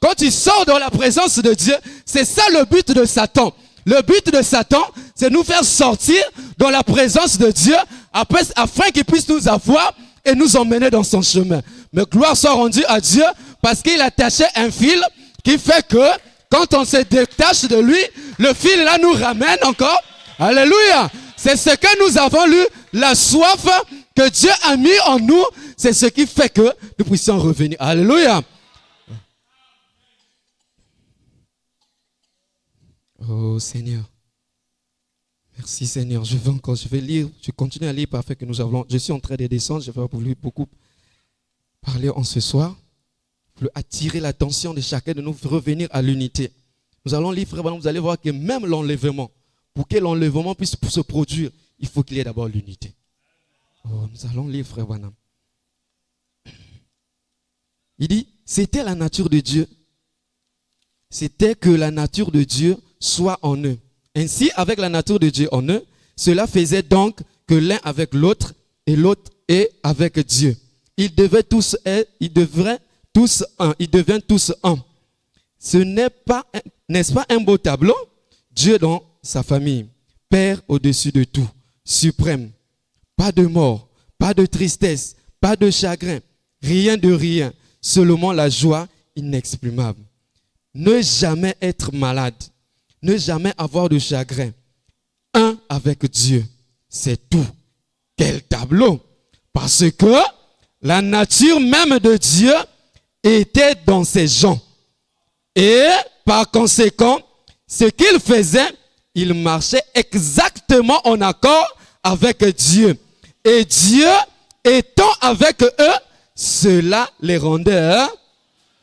quand tu sors dans la présence de Dieu, c'est ça le but de Satan. Le but de Satan, c'est de nous faire sortir dans la présence de Dieu afin qu'il puisse nous avoir et nous emmener dans son chemin. Mais gloire soit rendue à Dieu parce qu'il a attaché un fil qui fait que quand on se détache de lui, le fil là nous ramène encore. Alléluia. C'est ce que nous avons lu, la soif que Dieu a mis en nous, c'est ce qui fait que nous puissions revenir. Alléluia. Oh Seigneur. Merci Seigneur. Je vais lire, je continue à lire parfait que nous avons. Je suis en train de descendre, je vais beaucoup parler en ce soir. Pour attirer l'attention de chacun de nous, revenir à l'unité. Nous allons lire, frère, vous allez voir que même l'enlèvement, pour que l'enlèvement puisse se produire, il faut qu'il y ait d'abord l'unité. Oh, nous allons lire, frère Branham. Il dit, c'était la nature de Dieu. C'était que la nature de Dieu soit en eux. Ainsi, avec la nature de Dieu en eux, cela faisait donc que l'un avec l'autre et l'autre est avec Dieu. Ils deviennent tous un. Ce n'est-ce pas un beau tableau? Dieu dans sa famille, Père au-dessus de tout, suprême. Pas de mort, pas de tristesse, pas de chagrin, rien de rien, seulement la joie inexprimable. Ne jamais être malade, ne jamais avoir de chagrin. Un avec Dieu, c'est tout. Quel tableau! Parce que la nature même de Dieu était dans ces gens. Et par conséquent, ce qu'il faisait, il marchait exactement en accord avec Dieu. Et Dieu étant avec eux, cela les rendait.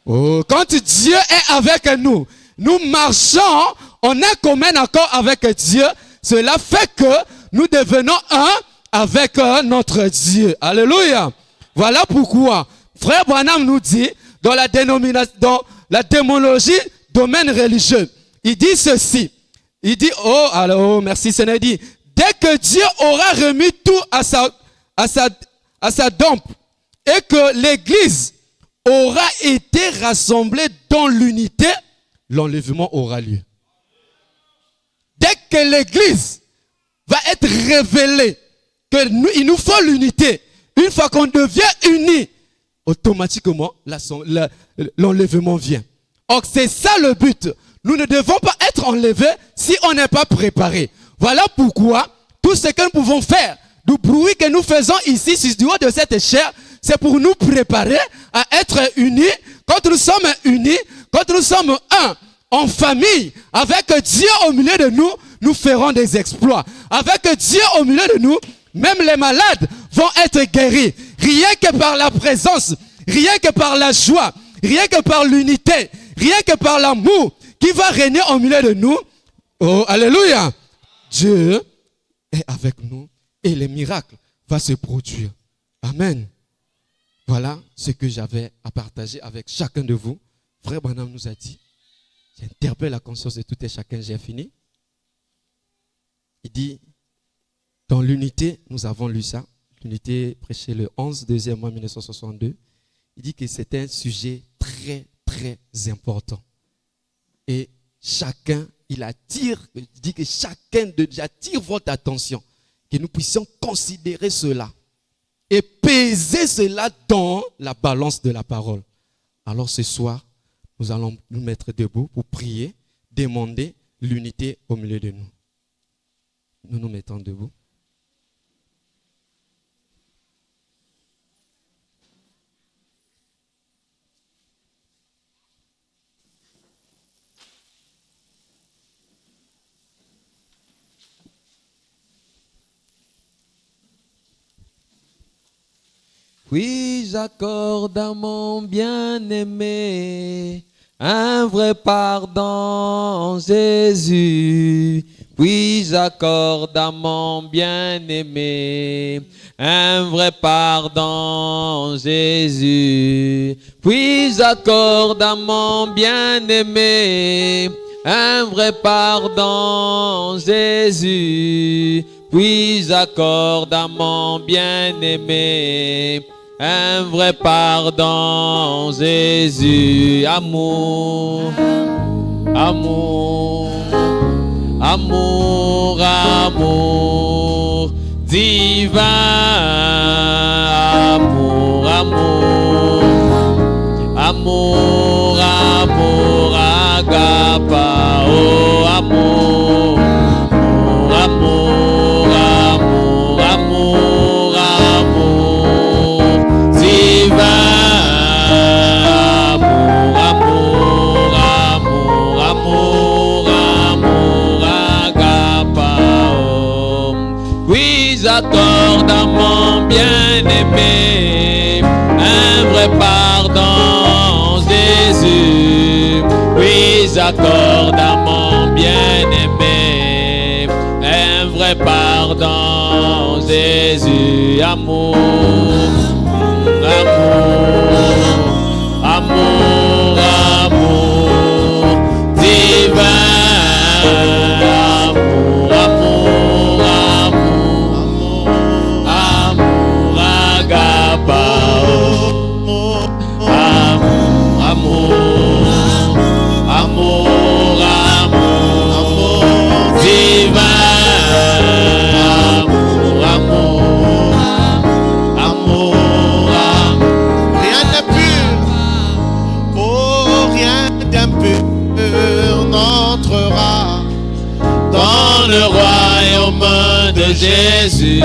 Oh, quand Dieu est avec nous, nous marchons en un commun accord avec Dieu. Cela fait que nous devenons un avec notre Dieu. Alléluia. Voilà pourquoi Frère Branham nous dit dans la démonologie, domaine religieux, il dit ceci. Il dit, merci Seigneur, il dit, dès que Dieu aura remis tout à sa dompe et que l'Église aura été rassemblée dans l'unité, l'enlèvement aura lieu. Dès que l'Église va être révélée, qu'il nous faut l'unité, une fois qu'on devient unis, automatiquement, l'enlèvement vient. Or, c'est ça le but. Nous ne devons pas être enlevés si on n'est pas préparé. Voilà pourquoi tout ce que nous pouvons faire, du bruit que nous faisons ici, sur du haut de cette chair, c'est pour nous préparer à être unis. Quand nous sommes unis, quand nous sommes un, en famille, avec Dieu au milieu de nous, nous ferons des exploits. Avec Dieu au milieu de nous, même les malades vont être guéris. Rien que par la présence, rien que par la joie, rien que par l'unité, rien que par l'amour qui va régner au milieu de nous. Oh, alléluia. Dieu est avec nous et les miracles vont se produire. Amen. Voilà ce que j'avais à partager avec chacun de vous. Frère Branham nous a dit, j'interpelle la conscience de tout et chacun, j'ai fini. Il dit, dans l'unité, nous avons lu ça, l'unité prêchée le 11/2 mois 1962. Il dit que c'est un sujet très, très important. Et chacun, il dit que chacun j'attire votre attention, que nous puissions considérer cela et peser cela dans la balance de la parole. Alors ce soir, nous allons nous mettre debout pour prier, demander l'unité au milieu de nous. Nous nous mettons debout. Oui, j'accorde à mon bien-aimé un vrai pardon, Jésus. Oui, j'accorde à mon bien-aimé un vrai pardon, Jésus. Puis j'accorde à mon bien-aimé un vrai pardon, Jésus. Puis j'accorde à mon bien-aimé un vrai pardon, Jésus, amour, amour, amour, amour divin, amour, amour, amour, amour, agapao, amour, amour, amour, amour, amour divin, amour, amour, amour, amour, agapao. Puis accorde à mon bien-aimé un vrai pardon, Jésus. Puis accorde à mon bien-aimé un vrai pardon, Jésus. Amour, amour, amour, amour divin. Amour, amour, amour, amour, agapao. Amour, amour, amour, amour divin. Amour, amour, amour, Rien d'impur, oh rien d'impur n'entrera dans le royaume de Jésus.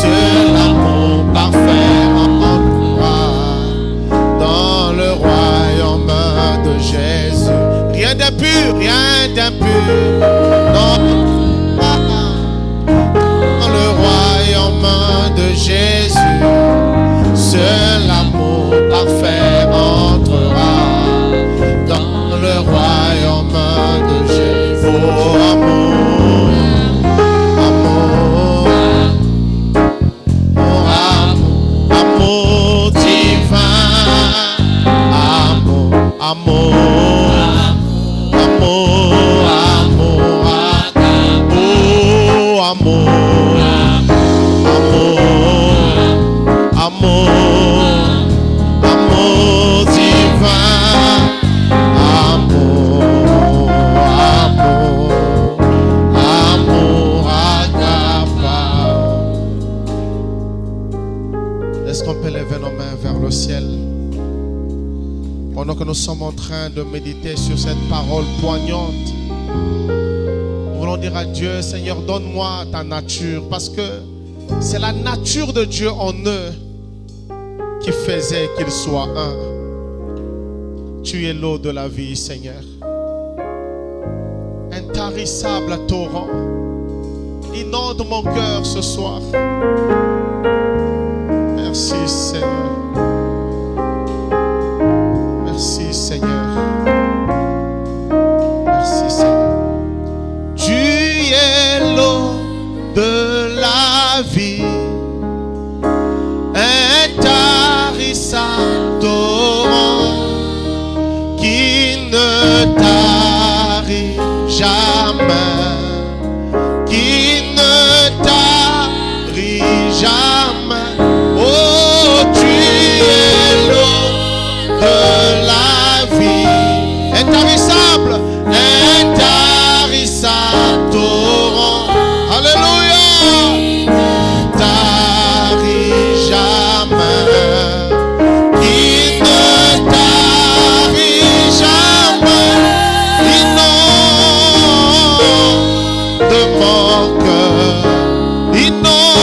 Seul l'amour parfait entrera dans le royaume de Jésus. Rien d'impur, rien d'impur n'entrera dans le royaume de Jésus. Seul l'amour parfait entrera dans le royaume de Jésus. Oh amour, amour, oh amour, amour divin, amour, amour, amour, amour, oh amour, amour, amour, amour divin, amour, amour, amour agapao. Est-ce qu'on peut lever nos mains vers le ciel pendant que nous sommes en train de méditer sur cette parole poignante? Nous voulons dire à Dieu, Seigneur, donne-moi ta nature, parce que c'est la nature de Dieu en eux qui faisait qu'ils soient un. Tu es l'eau de la vie, Seigneur. Intarissable torrent, inonde mon cœur ce soir. Merci, Seigneur. Merci, Seigneur. Merci, Seigneur. Tu es l'eau de la vie, intarissable torrent qui ne tarit jamais, qui ne tarit jamais. Oh, tu es l'eau de la vie, intarissable, intarissable torrent. Alléluia. Tarit jamais, qui ne tarit jamais, inonde de mon cœur, inonde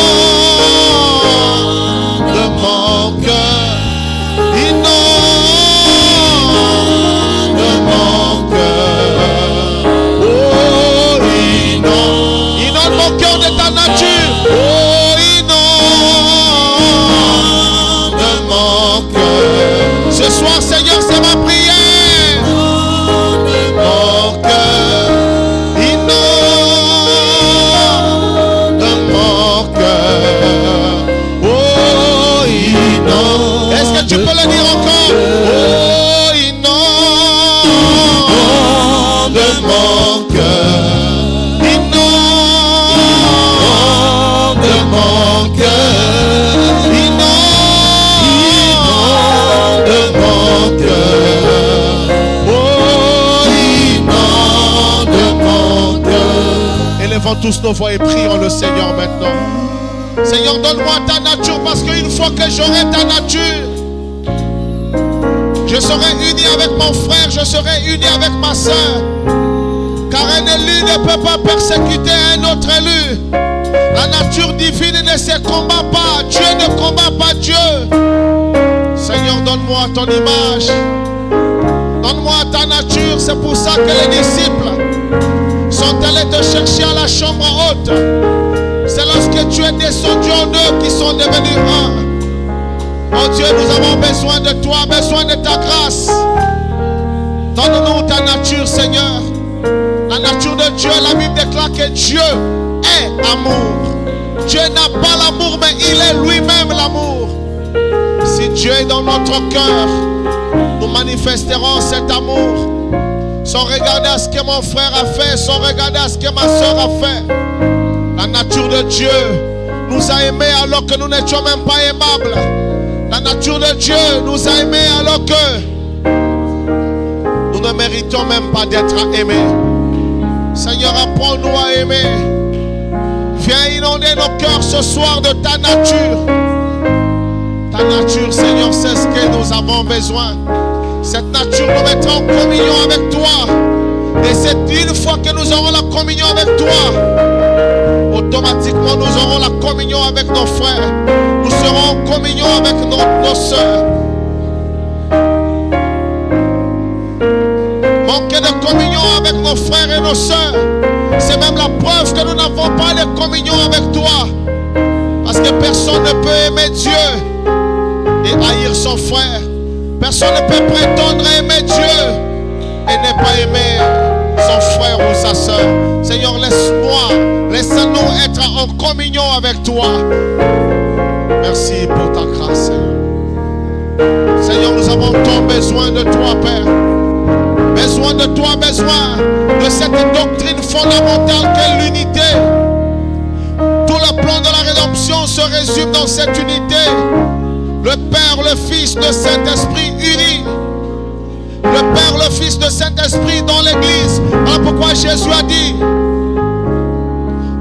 de mon cœur, inonde de mon cœur. Oh, inonde mon cœur de ta nature. Oh, inonde de mon cœur. Ce soir, Seigneur, c'est ma prière. Mon cœur, inonde de mon cœur. Oh, inonde. Est-ce que tu peux le dire encore? Oh, inonde de mon cœur. Inonde de mon cœur. Inonde tous nos voix et prions le Seigneur maintenant. Seigneur, donne-moi ta nature parce qu'une fois que j'aurai ta nature, je serai uni avec mon frère, je serai uni avec ma soeur. Car un élu ne peut pas persécuter un autre élu. La nature divine ne se combat pas. Dieu ne combat pas Dieu. Seigneur, donne-moi ton image. Donne-moi ta nature. C'est pour ça que les disciples sont allés te chercher à la chambre haute. C'est lorsque tu es descendu en eux qu'ils sont devenus un. Oh Dieu, nous avons besoin de toi, besoin de ta grâce. Donne-nous ta nature, Seigneur. La nature de Dieu, la Bible déclare que Dieu est amour. Dieu n'a pas l'amour, mais il est lui-même l'amour. Si Dieu est dans notre cœur, nous manifesterons cet amour sans regarder à ce que mon frère a fait, sans regarder à ce que ma soeur a fait. La nature de Dieu nous a aimés alors que nous n'étions même pas aimables. La nature de Dieu nous a aimés alors que nous ne méritons même pas d'être aimés. Seigneur, apprends-nous à aimer. Viens inonder nos cœurs ce soir de ta nature. Ta nature, Seigneur, c'est ce que nous avons besoin. Cette nature nous mettra en communion avec toi. Et c'est une fois que nous aurons la communion avec toi, automatiquement nous aurons la communion avec nos frères. Nous serons en communion avec nos soeurs. Manquer de communion avec nos frères et nos soeurs, c'est même la preuve que nous n'avons pas de communion avec toi. Parce que personne ne peut aimer Dieu et haïr son frère. Personne ne peut prétendre aimer Dieu et ne pas aimer son frère ou sa soeur. Seigneur, laisse-nous être en communion avec toi. Merci pour ta grâce, Seigneur. Seigneur, nous avons tant besoin de toi, Père. Besoin de toi, besoin de cette doctrine fondamentale qu'est l'unité. Tout le plan de la rédemption se résume dans cette unité. Le Père, le Fils, le Saint-Esprit unis. Le Père, le Fils, le Saint-Esprit dans l'Église. Voilà pourquoi Jésus a dit,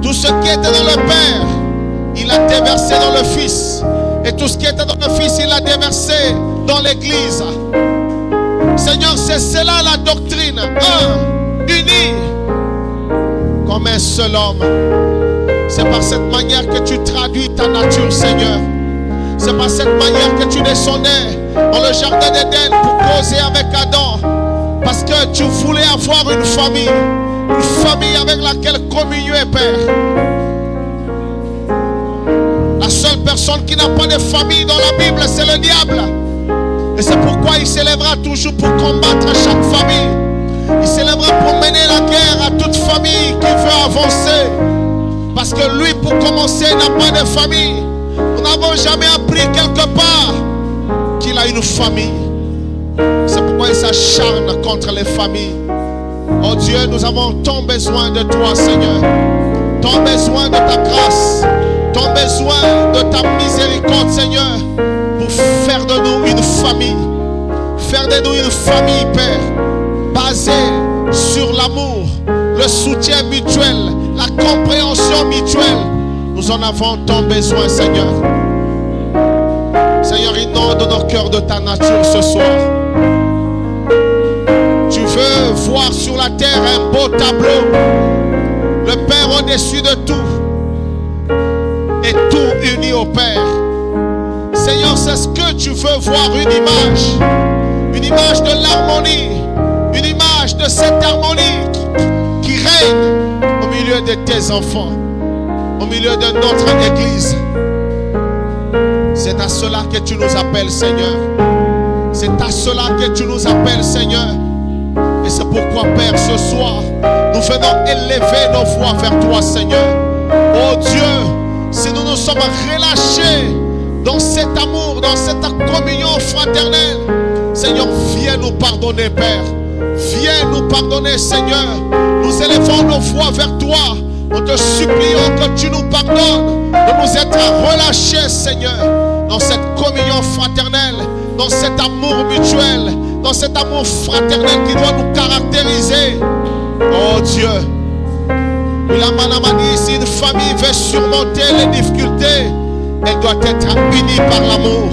tout ce qui était dans le Père, il a déversé dans le Fils. Et tout ce qui était dans le Fils, il a déversé dans l'Église. Seigneur, c'est cela la doctrine. Un, uni, comme un seul homme. C'est par cette manière que tu traduis ta nature, Seigneur. C'est par cette manière que tu descendais dans le jardin d'Éden pour causer avec Adam. Parce que tu voulais avoir une famille avec laquelle communier, Père. La seule personne qui n'a pas de famille dans la Bible, c'est le diable. Et c'est pourquoi il s'élèvera toujours pour combattre chaque famille. Il s'élèvera pour mener la guerre à toute famille qui veut avancer. Parce que lui, pour commencer, n'a pas de famille. Nous n'avons jamais appris quelque part qu'il a une famille. C'est pourquoi il s'acharne contre les familles. Oh Dieu, nous avons tant besoin de toi, Seigneur. Tant besoin de ta grâce. Tant besoin de ta miséricorde, Seigneur. Pour faire de nous une famille. Faire de nous une famille, Père. Basée sur l'amour, le soutien mutuel, la compréhension mutuelle. Nous en avons tant besoin, Seigneur. Seigneur, inonde nos cœurs de ta nature ce soir. Tu veux voir sur la terre un beau tableau. Le Père au-dessus de tout. Et tout uni au Père. Seigneur, c'est ce que tu veux voir, une image de l'harmonie, une image de cette harmonie qui règne au milieu de tes enfants, au milieu de notre Église. C'est à cela que tu nous appelles, Seigneur. C'est à cela que tu nous appelles, Seigneur. Et c'est pourquoi, Père, ce soir, nous venons élever nos voix vers toi, Seigneur. Oh Dieu, si nous nous sommes relâchés dans cet amour, dans cette communion fraternelle, Seigneur, viens nous pardonner, Père. Viens nous pardonner, Seigneur. Nous élevons nos voix vers toi. Nous te supplions que tu nous pardonnes de nous être relâchés, Seigneur, dans cette communion fraternelle, dans cet amour mutuel, dans cet amour fraternel qui doit nous caractériser. Oh Dieu, Si une famille veut surmonter les difficultés, elle doit être unie par l'amour.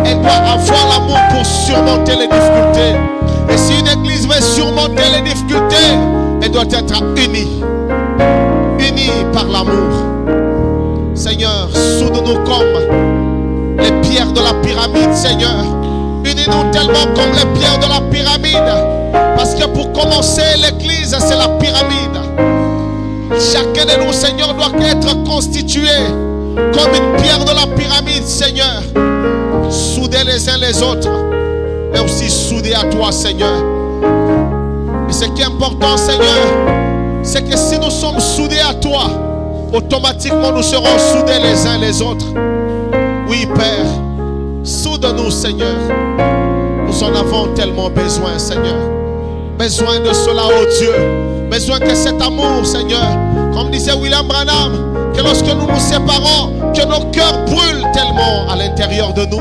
Elle doit avoir l'amour pour surmonter les difficultés. Et si une église veut surmonter les difficultés, elle doit être unie. Unie par l'amour. Seigneur, soude-nous comme les pierres de la pyramide, Seigneur. Unis-nous tellement comme les pierres de la pyramide. Parce que pour commencer, l'église, c'est la pyramide. Chacun de nous, Seigneur, doit être constitué comme une pierre de la pyramide, Seigneur. Soudés les uns les autres, mais aussi soudés à toi, Seigneur. Et ce qui est important, Seigneur, c'est que si nous sommes soudés à toi, automatiquement nous serons soudés les uns les autres. Oui, Père, soude-nous, Seigneur. Nous en avons tellement besoin, Seigneur. Besoin de cela, oh Dieu. Besoin que cet amour, Seigneur, comme disait William Branham, que lorsque nous nous séparons, que nos cœurs brûlent tellement à l'intérieur de nous.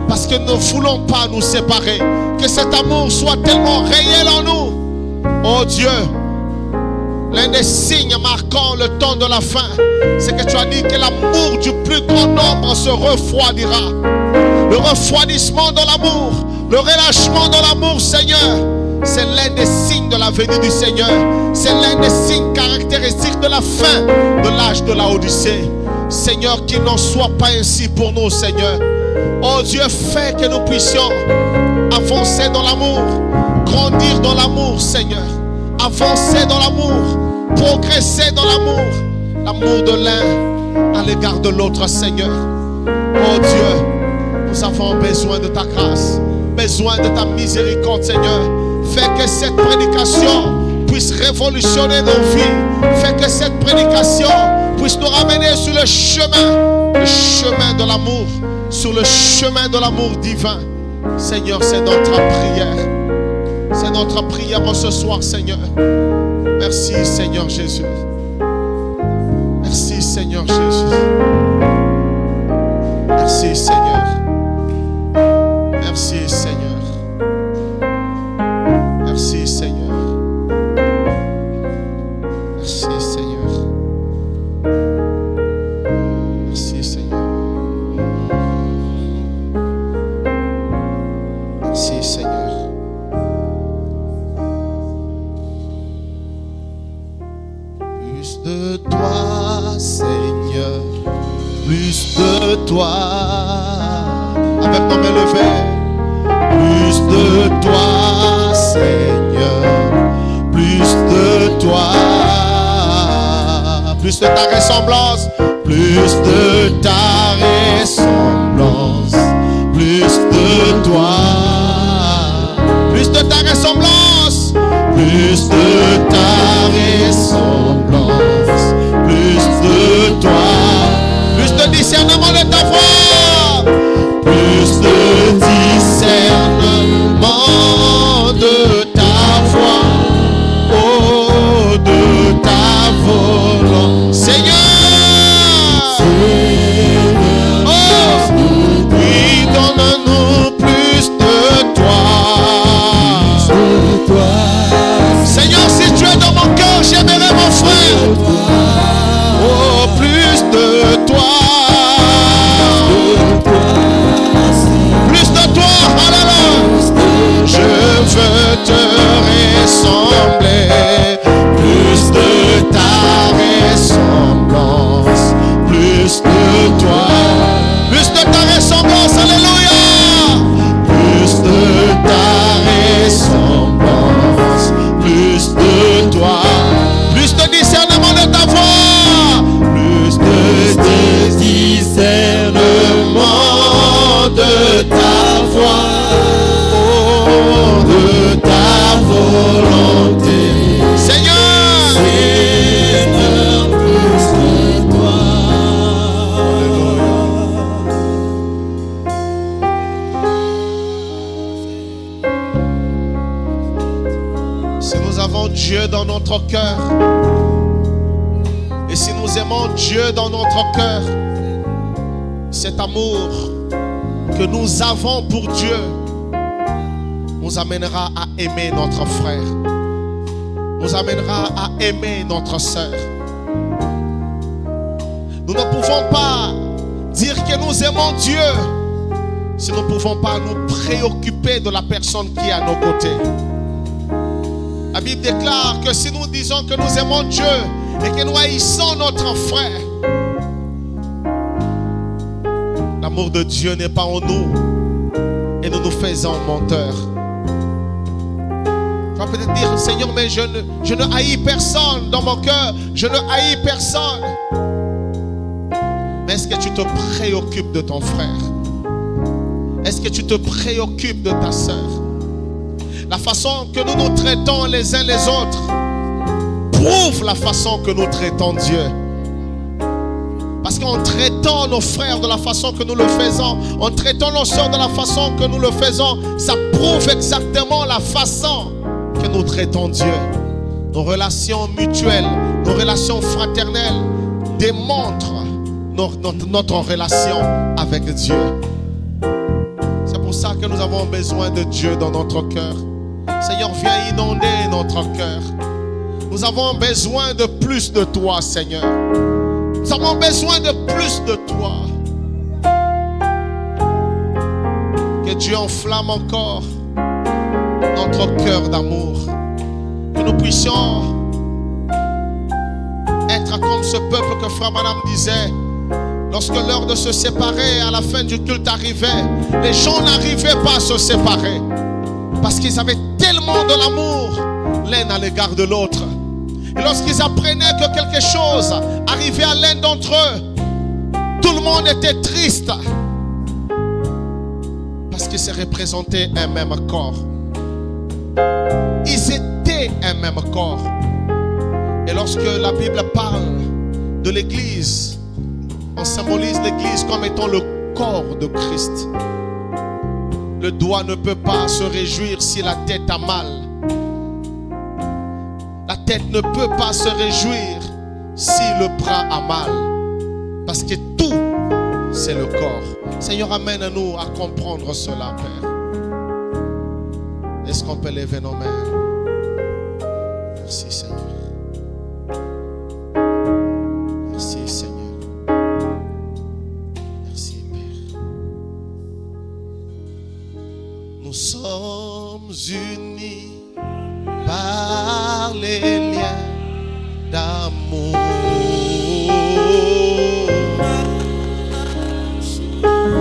Parce que nous ne voulons pas nous séparer. Que cet amour soit tellement réel en nous. Oh Dieu, l'un des signes marquant le temps de la fin, c'est que tu as dit que l'amour du plus grand nombre se refroidira. Le refroidissement de l'amour, le relâchement de l'amour, Seigneur, c'est l'un des signes de la venue du Seigneur. C'est l'un des signes caractéristiques de la fin de l'âge de la Odyssée. Seigneur, qu'il n'en soit pas ainsi pour nous, Seigneur. Oh Dieu, fais que nous puissions avancer dans l'amour, grandir dans l'amour, Seigneur. Avancer dans l'amour, progresser dans l'amour. L'amour de l'un à l'égard de l'autre, Seigneur. Oh Dieu, nous avons besoin de ta grâce, besoin de ta miséricorde, Seigneur. Fais que cette prédication puisse révolutionner nos vies. Fais que cette prédication puisse nous ramener sur le chemin de l'amour, sur le chemin de l'amour divin. Seigneur, c'est notre prière. C'est notre prière en ce soir, Seigneur. Merci, Seigneur Jésus. Merci, Seigneur Jésus. Merci, Seigneur. Merci, Seigneur. Merci, Seigneur. Merci, Seigneur. Merci, Seigneur. Merci, Seigneur. Plus de toi, Seigneur. Plus de toi. Avec nos mains levées. Plus de toi, Seigneur. Plus de toi. Plus de ta ressemblance. Plus de ta ressemblance. Plus de toi. Plus de ta ressemblance. Plus de ta ressemblance. Plus de toi. Plus de discernement de ta voix. Plus de discernement de ta voix. Oh, de ta volonté. Seigneur. Oh, oui, donne-nous plus de toi. Seigneur, si tu es dans mon cœur, j'aimerais mon frère. Oh, plus de toi. Plus de toi, alléluia. Je veux te ressembler. Plus de ta ressemblance. Plus de toi. Plus de ta ressemblance, alléluia. Plus de ta ressemblance. Plus de toi. Plus de discernement de ta voix. Plus de discernement de ta voix. Oh, de ta volonté. Seigneur. Seigneur, plus de toi. Alléluia. Si nous avons Dieu dans notre cœur, et si nous aimons Dieu dans notre cœur, cet amour que nous avons pour Dieu nous amènera à aimer notre frère, nous amènera à aimer notre sœur, Nous ne pouvons pas dire que nous aimons Dieu si nous ne pouvons pas nous préoccuper de la personne qui est à nos côtés. La Bible déclare que si nous disons que nous aimons Dieu et que nous haïssons notre frère, l'amour de Dieu n'est pas en nous et nous nous faisons menteurs. Tu vas peut-être dire, Seigneur, mais je ne haïs personne dans mon cœur, je ne haïs personne. Mais est-ce que tu te préoccupes de ton frère? Est-ce que tu te préoccupes de ta sœur? La façon que nous nous traitons les uns les autres prouve la façon que nous traitons Dieu. Parce qu'en traitant nos frères de la façon que nous le faisons, en traitant nos sœurs de la façon que nous le faisons, ça prouve exactement la façon que nous traitons Dieu. Nos relations mutuelles, nos relations fraternelles démontrent notre relation avec Dieu. C'est pour ça que nous avons besoin de Dieu dans notre cœur. Seigneur, viens inonder notre cœur. Nous avons besoin de plus de toi, Seigneur. Nous avons besoin de plus de toi. Que Dieu enflamme encore notre cœur d'amour. Que nous puissions être comme ce peuple que Frère Branham disait. Lorsque l'heure de se séparer à la fin du culte arrivait, les gens n'arrivaient pas à se séparer. Parce qu'ils avaient tellement de l'amour l'un à l'égard de l'autre. Et lorsqu'ils apprenaient que quelque chose arrivait à l'un d'entre eux, tout le monde était triste. Parce qu'ils se représentaient un même corps. Ils étaient un même corps. Et lorsque la Bible parle de l'Église, on symbolise l'Église comme étant le corps de Christ. Le doigt ne peut pas se réjouir si la tête a mal. La tête ne peut pas se réjouir si le bras a mal. Parce que tout, c'est le corps. Seigneur, amène-nous à comprendre cela, Père. Est-ce qu'on peut lever nos mains? Merci, Seigneur. Merci, Seigneur. Merci, Père. Nous sommes unis par les liens d'amour.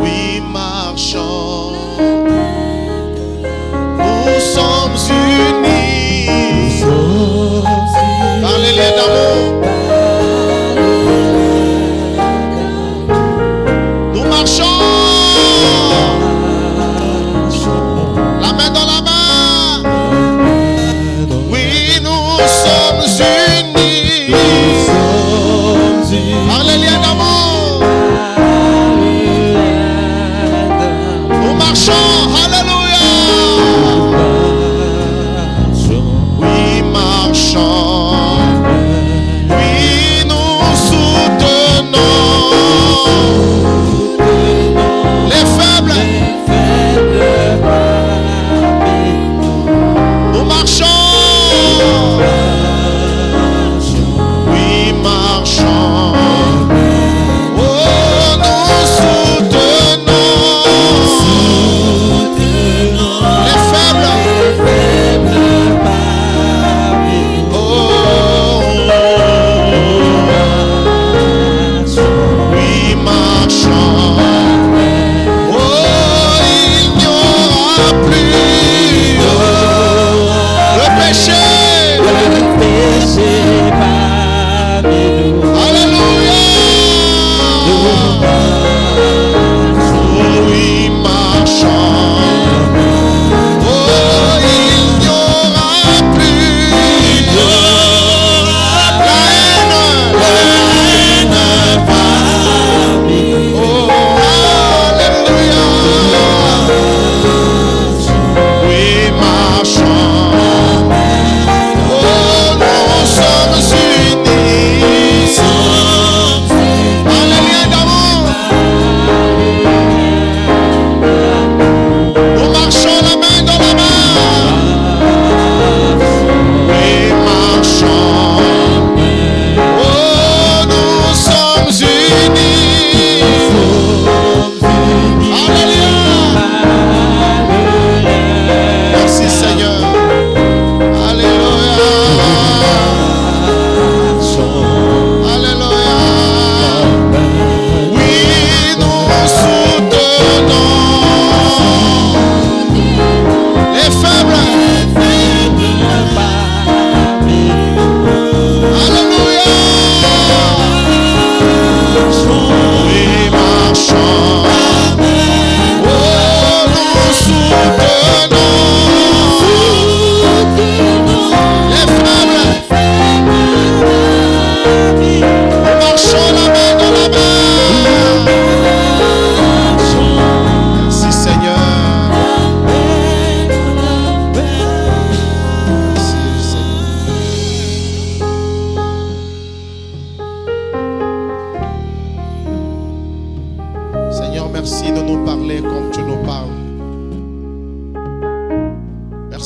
Oui, marchons. Nous sommes unis par les liens d'amour. Nous marchons. La main dans la main. Oui, nous sommes unis.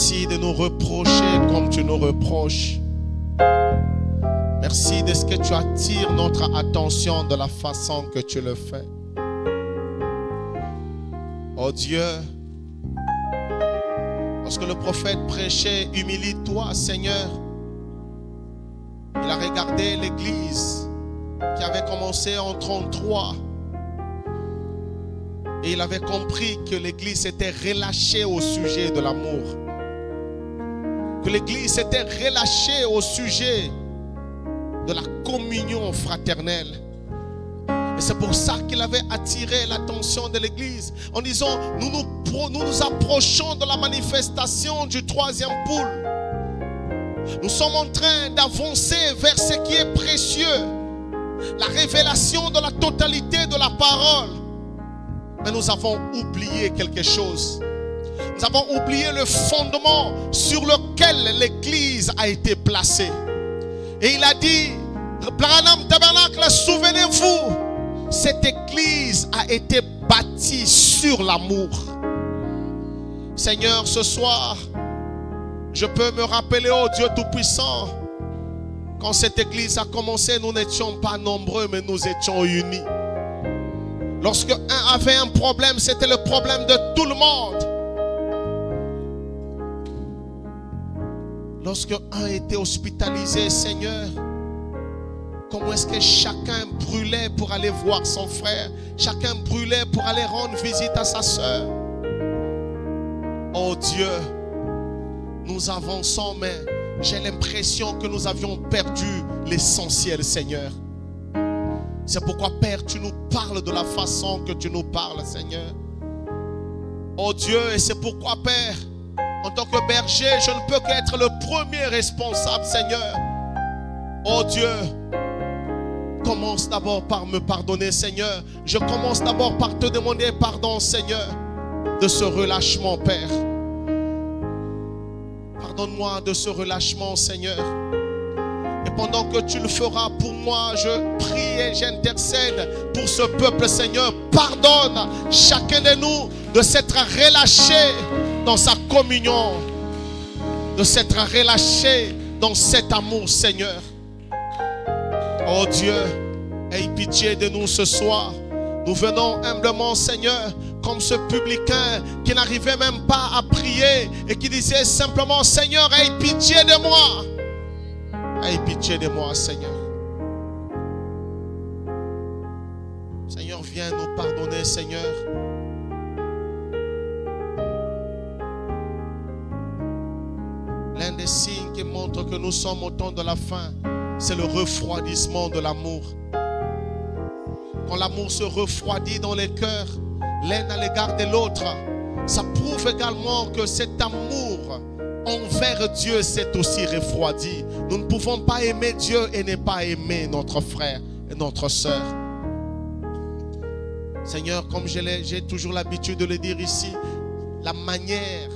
Merci de nous reprocher comme tu nous reproches. Merci de ce que tu attires notre attention de la façon que tu le fais. Oh Dieu, lorsque le prophète prêchait, humilie-toi, Seigneur, il a regardé l'église qui avait commencé en 33 et il avait compris que l'église s'était relâchée au sujet de l'amour, que l'église s'était relâchée au sujet de la communion fraternelle. Et c'est pour ça qu'il avait attiré l'attention de l'église en disant, nous nous approchons de la manifestation du troisième poule. Nous sommes en train d'avancer vers ce qui est précieux, la révélation de la totalité de la parole. Mais nous avons oublié quelque chose. Nous avons oublié le fondement sur lequel l'église a été placée. Et il a dit, Branham Tabernacle, souvenez-vous, cette église a été bâtie sur l'amour. Seigneur, ce soir, je peux me rappeler, oh Dieu Tout-Puissant, quand cette église a commencé, nous n'étions pas nombreux, mais nous étions unis. Lorsque un avait un problème, c'était le problème de tout le monde. Lorsque un était hospitalisé, Seigneur, comment est-ce que chacun brûlait pour aller voir son frère, chacun brûlait pour aller rendre visite à sa soeur. Oh Dieu, nous avançons, mais j'ai l'impression que nous avions perdu l'essentiel, Seigneur. C'est pourquoi, Père, tu nous parles de la façon que tu nous parles, Seigneur. Oh Dieu, et c'est pourquoi, Père, en tant que berger, je ne peux qu'être le premier responsable, Seigneur. Oh Dieu, commence d'abord par me pardonner, Seigneur. Je commence d'abord par te demander pardon, Seigneur, de ce relâchement, Père. Pardonne-moi de ce relâchement, Seigneur. Et pendant que tu le feras pour moi, je prie et j'intercède pour ce peuple, Seigneur. Pardonne chacun de nous de s'être relâché dans sa communion, de s'être relâché dans cet amour, Seigneur. Oh Dieu, aie pitié de nous ce soir. Nous venons humblement, Seigneur, comme ce publicain qui n'arrivait même pas à prier et qui disait simplement, Seigneur, aie pitié de moi. Aie pitié de moi, Seigneur. Seigneur, viens nous pardonner, Seigneur. L'un des signes qui montre que nous sommes au temps de la fin, c'est le refroidissement de l'amour. Quand l'amour se refroidit dans les cœurs, l'un à l'égard de l'autre, ça prouve également que cet amour envers Dieu s'est aussi refroidi. Nous ne pouvons pas aimer Dieu et ne pas aimer notre frère et notre soeur. Seigneur, comme j'ai toujours l'habitude de le dire ici, la manière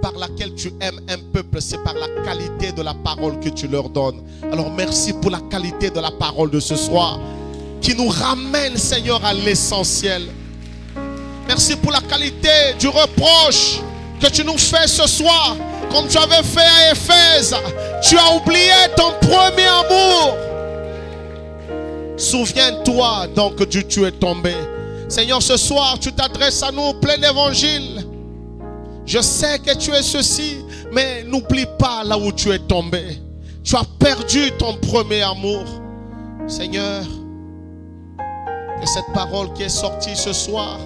par laquelle tu aimes un peuple, c'est par la qualité de la parole que tu leur donnes. Alors merci pour la qualité de la parole de ce soir qui nous ramène, Seigneur, à l'essentiel. Merci pour la qualité du reproche que tu nous fais ce soir, comme tu avais fait à Éphèse. Tu as oublié ton premier amour. Souviens-toi donc que tu es tombé. Seigneur, ce soir, tu t'adresses à nous plein d'évangile. Je sais que tu es ceci, mais n'oublie pas là où tu es tombé. Tu as perdu ton premier amour. Seigneur, que cette parole qui est sortie ce soir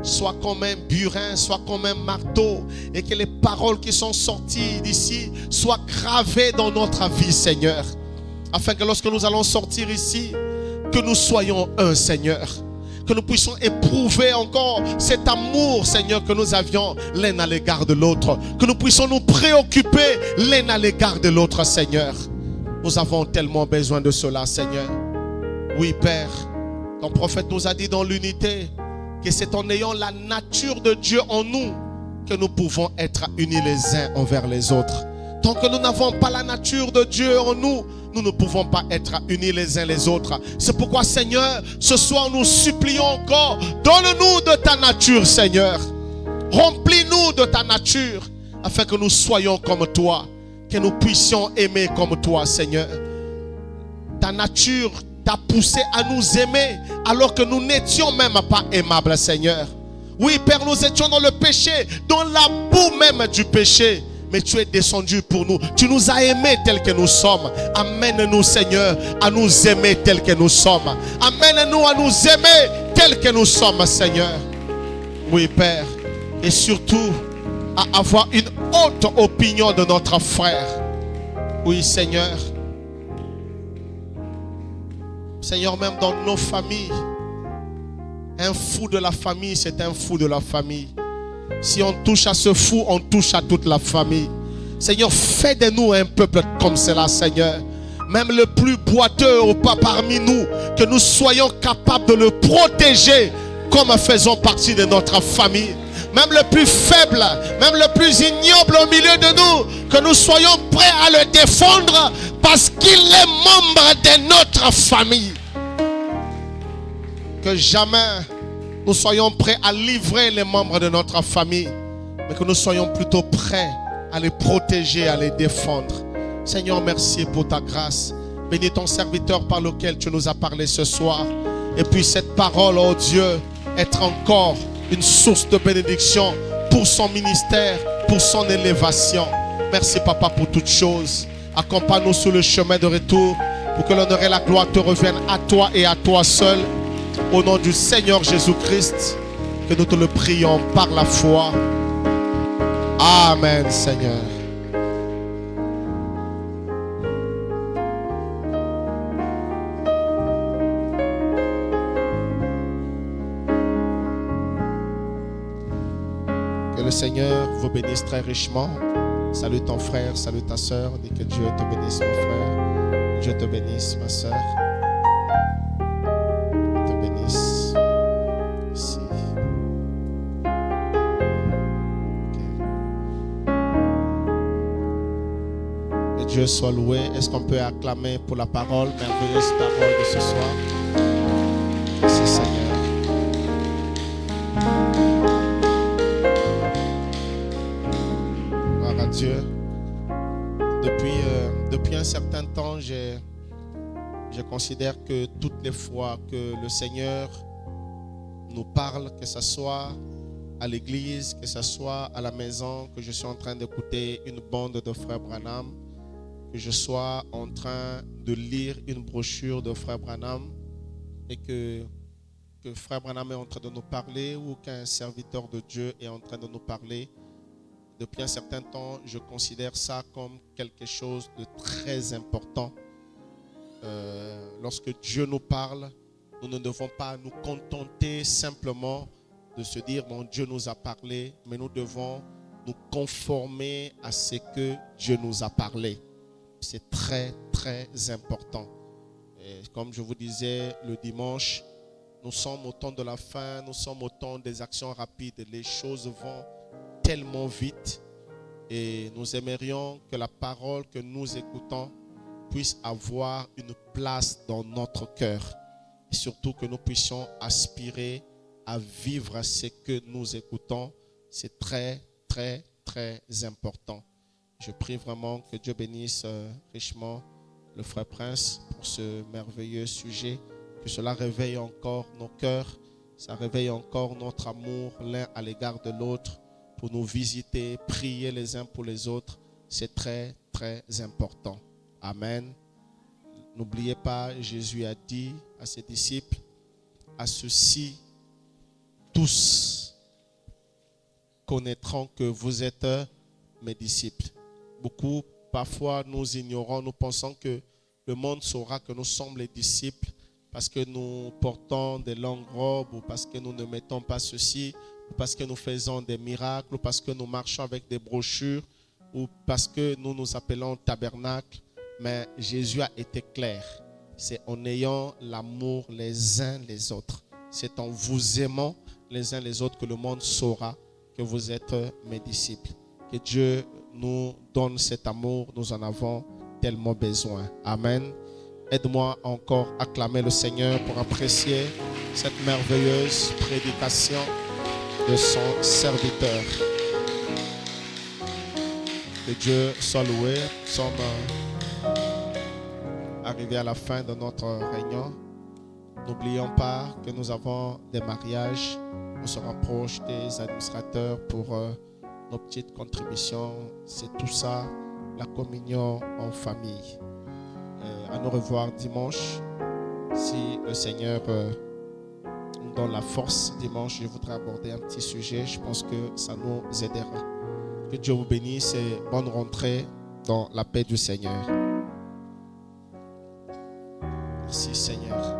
soit comme un burin, soit comme un marteau, et que les paroles qui sont sorties d'ici soient gravées dans notre vie, Seigneur, afin que lorsque nous allons sortir ici, que nous soyons un, Seigneur, que nous puissions éprouver encore cet amour, Seigneur, que nous avions l'un à l'égard de l'autre, que nous puissions nous préoccuper l'un à l'égard de l'autre, Seigneur. Nous avons tellement besoin de cela, Seigneur. Oui, Père, ton prophète nous a dit dans l'unité que c'est en ayant la nature de Dieu en nous que nous pouvons être unis les uns envers les autres. Tant que nous n'avons pas la nature de Dieu en nous, nous ne pouvons pas être unis les uns les autres. C'est pourquoi, Seigneur, ce soir nous supplions encore, donne-nous de ta nature, Seigneur. Remplis-nous de ta nature, afin que nous soyons comme toi, que nous puissions aimer comme toi, Seigneur. Ta nature t'a poussé à nous aimer alors que nous n'étions même pas aimables, Seigneur. Oui, Père, nous étions dans le péché, dans la boue même du péché. Mais tu es descendu pour nous. Tu nous as aimés tels que nous sommes. Amène-nous, Seigneur, à nous aimer tels que nous sommes. Amène-nous à nous aimer tels que nous sommes, Seigneur. Oui, Père. Et surtout, à avoir une haute opinion de notre frère. Oui, Seigneur. Seigneur, même dans nos familles, un fou de la famille, c'est un fou de la famille. Si on touche à ce fou, on touche à toute la famille. Seigneur, fais de nous un peuple comme cela, Seigneur. Même le plus boiteux ou pas parmi nous, que nous soyons capables de le protéger comme faisant partie de notre famille. Même le plus faible, même le plus ignoble au milieu de nous, que nous soyons prêts à le défendre parce qu'il est membre de notre famille. Que jamais nous soyons prêts à livrer les membres de notre famille, mais que nous soyons plutôt prêts à les protéger, à les défendre. Seigneur, merci pour ta grâce. Bénis ton serviteur par lequel tu nous as parlé ce soir. Et puis cette parole, oh Dieu, être encore une source de bénédiction pour son ministère, pour son élévation. Merci, Papa, pour toutes choses. Accompagne-nous sur le chemin de retour pour que l'honneur et la gloire te reviennent à toi et à toi seul. Au nom du Seigneur Jésus-Christ, que nous te le prions par la foi. Amen, Seigneur. Que le Seigneur vous bénisse très richement. Salut ton frère, salut ta soeur. Dis que Dieu te bénisse, mon frère. Dieu te bénisse, ma soeur. Dieu soit loué. Est-ce qu'on peut acclamer pour la parole, merveilleuse parole de ce soir? Merci, Seigneur. Gloire à Dieu. Depuis un certain temps, je considère que toutes les fois que le Seigneur nous parle, que ce soit à l'église, que ce soit à la maison, que je suis en train d'écouter une bande de frères Branham, que je sois en train de lire une brochure de Frère Branham et que Frère Branham est en train de nous parler ou qu'un serviteur de Dieu est en train de nous parler, depuis un certain temps, je considère ça comme quelque chose de très important. Lorsque Dieu nous parle, nous ne devons pas nous contenter simplement de se dire, mon Dieu nous a parlé, mais nous devons nous conformer à ce que Dieu nous a parlé. C'est très, très important. Et comme je vous disais le dimanche, nous sommes au temps de la fin, nous sommes au temps des actions rapides. Les choses vont tellement vite et nous aimerions que la parole que nous écoutons puisse avoir une place dans notre cœur. Et surtout que nous puissions aspirer à vivre ce que nous écoutons. C'est très, très, très important. Je prie vraiment que Dieu bénisse richement le frère Prince pour ce merveilleux sujet, que cela réveille encore nos cœurs, ça réveille encore notre amour l'un à l'égard de l'autre, pour nous visiter, prier les uns pour les autres. C'est très, très important. Amen. N'oubliez pas, Jésus a dit à ses disciples, à ceux-ci, tous connaîtront que vous êtes mes disciples. Beaucoup, parfois, nous ignorons, nous pensons que le monde saura que nous sommes les disciples parce que nous portons des longues robes ou parce que nous ne mettons pas ceci, ou parce que nous faisons des miracles, ou parce que nous marchons avec des brochures, ou parce que nous nous appelons tabernacle. Mais Jésus a été clair. C'est en ayant l'amour les uns les autres. C'est en vous aimant les uns les autres que le monde saura que vous êtes mes disciples. Que Dieu nous donne cet amour, nous en avons tellement besoin. Amen. Aide-moi encore à acclamer le Seigneur pour apprécier cette merveilleuse prédication de son serviteur. Que Dieu soit loué. Nous sommes arrivés à la fin de notre réunion. N'oublions pas que nous avons des mariages. On se rapproche des administrateurs pour nos petites contributions. C'est tout ça, la communion en famille. À nous revoir dimanche. Si le Seigneur nous donne la force dimanche, je voudrais aborder un petit sujet. Je pense que ça nous aidera. Que Dieu vous bénisse et bonne rentrée dans la paix du Seigneur. Merci Seigneur.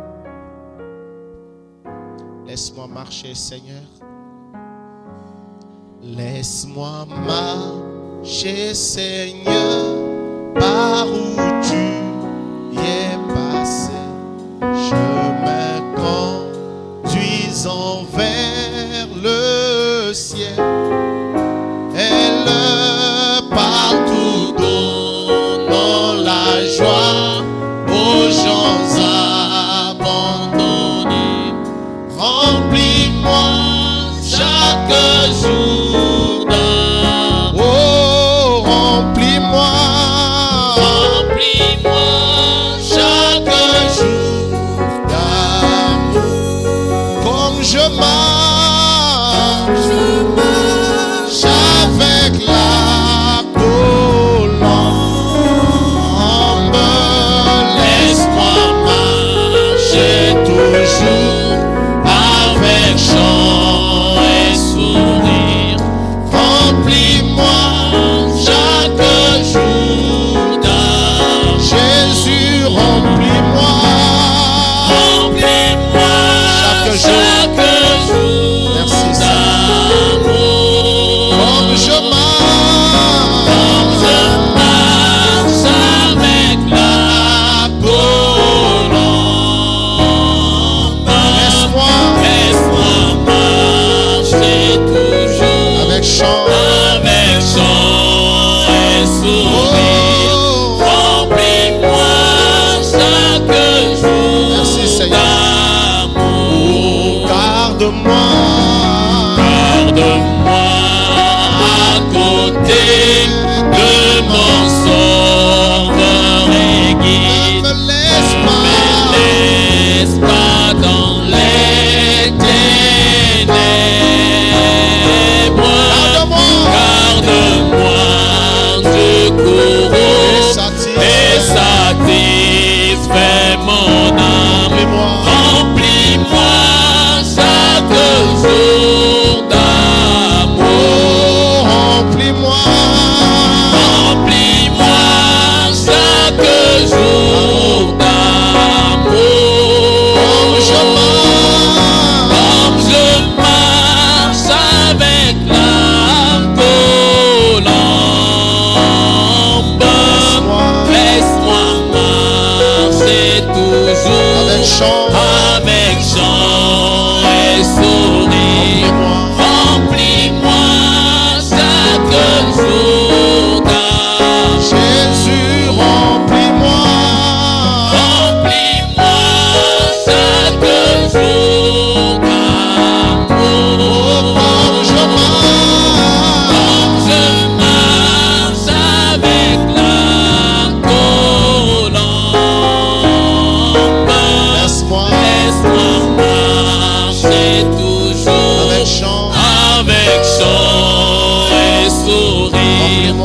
Laisse-moi marcher Seigneur. Laisse-moi marcher Seigneur par où tu es passé. Je me conduis envers le ciel. Elle partout donnant la joie aux gens abandonnés. Remplis-moi chaque jour d'amour. Oh, remplis-moi chaque jour d'amour. Comme je marche avec la colombe. Laisse-moi marcher toujours avec chant et sourire. Remplis-moi chaque jour d'amour. Jésus, remplis-moi chaque jour. Merci Seigneur. Comme je marche avec la colombe. Laisse-moi marcher toujours avec chant et sourire. Remplis-moi chaque jour. Merci Seigneur. D'amour. Garde-moi à côté de mon sauveur et guide. Ne me laisse pas dans les ténèbres. Garde-moi du courroux et satisfais mon âme. Remplis-moi chaque jour d'amour. Remplis-moi chaque jour d'amour. Comme je marche avec la colombe. Laisse-moi marcher toujours avec chant et sourire. Remplis-moi chaque jour d'amour. Jésus, remplis-moi chaque jour d'amour. Comme je marche avec la colombe. Laisse-moi marcher toujours avec chant et sourire.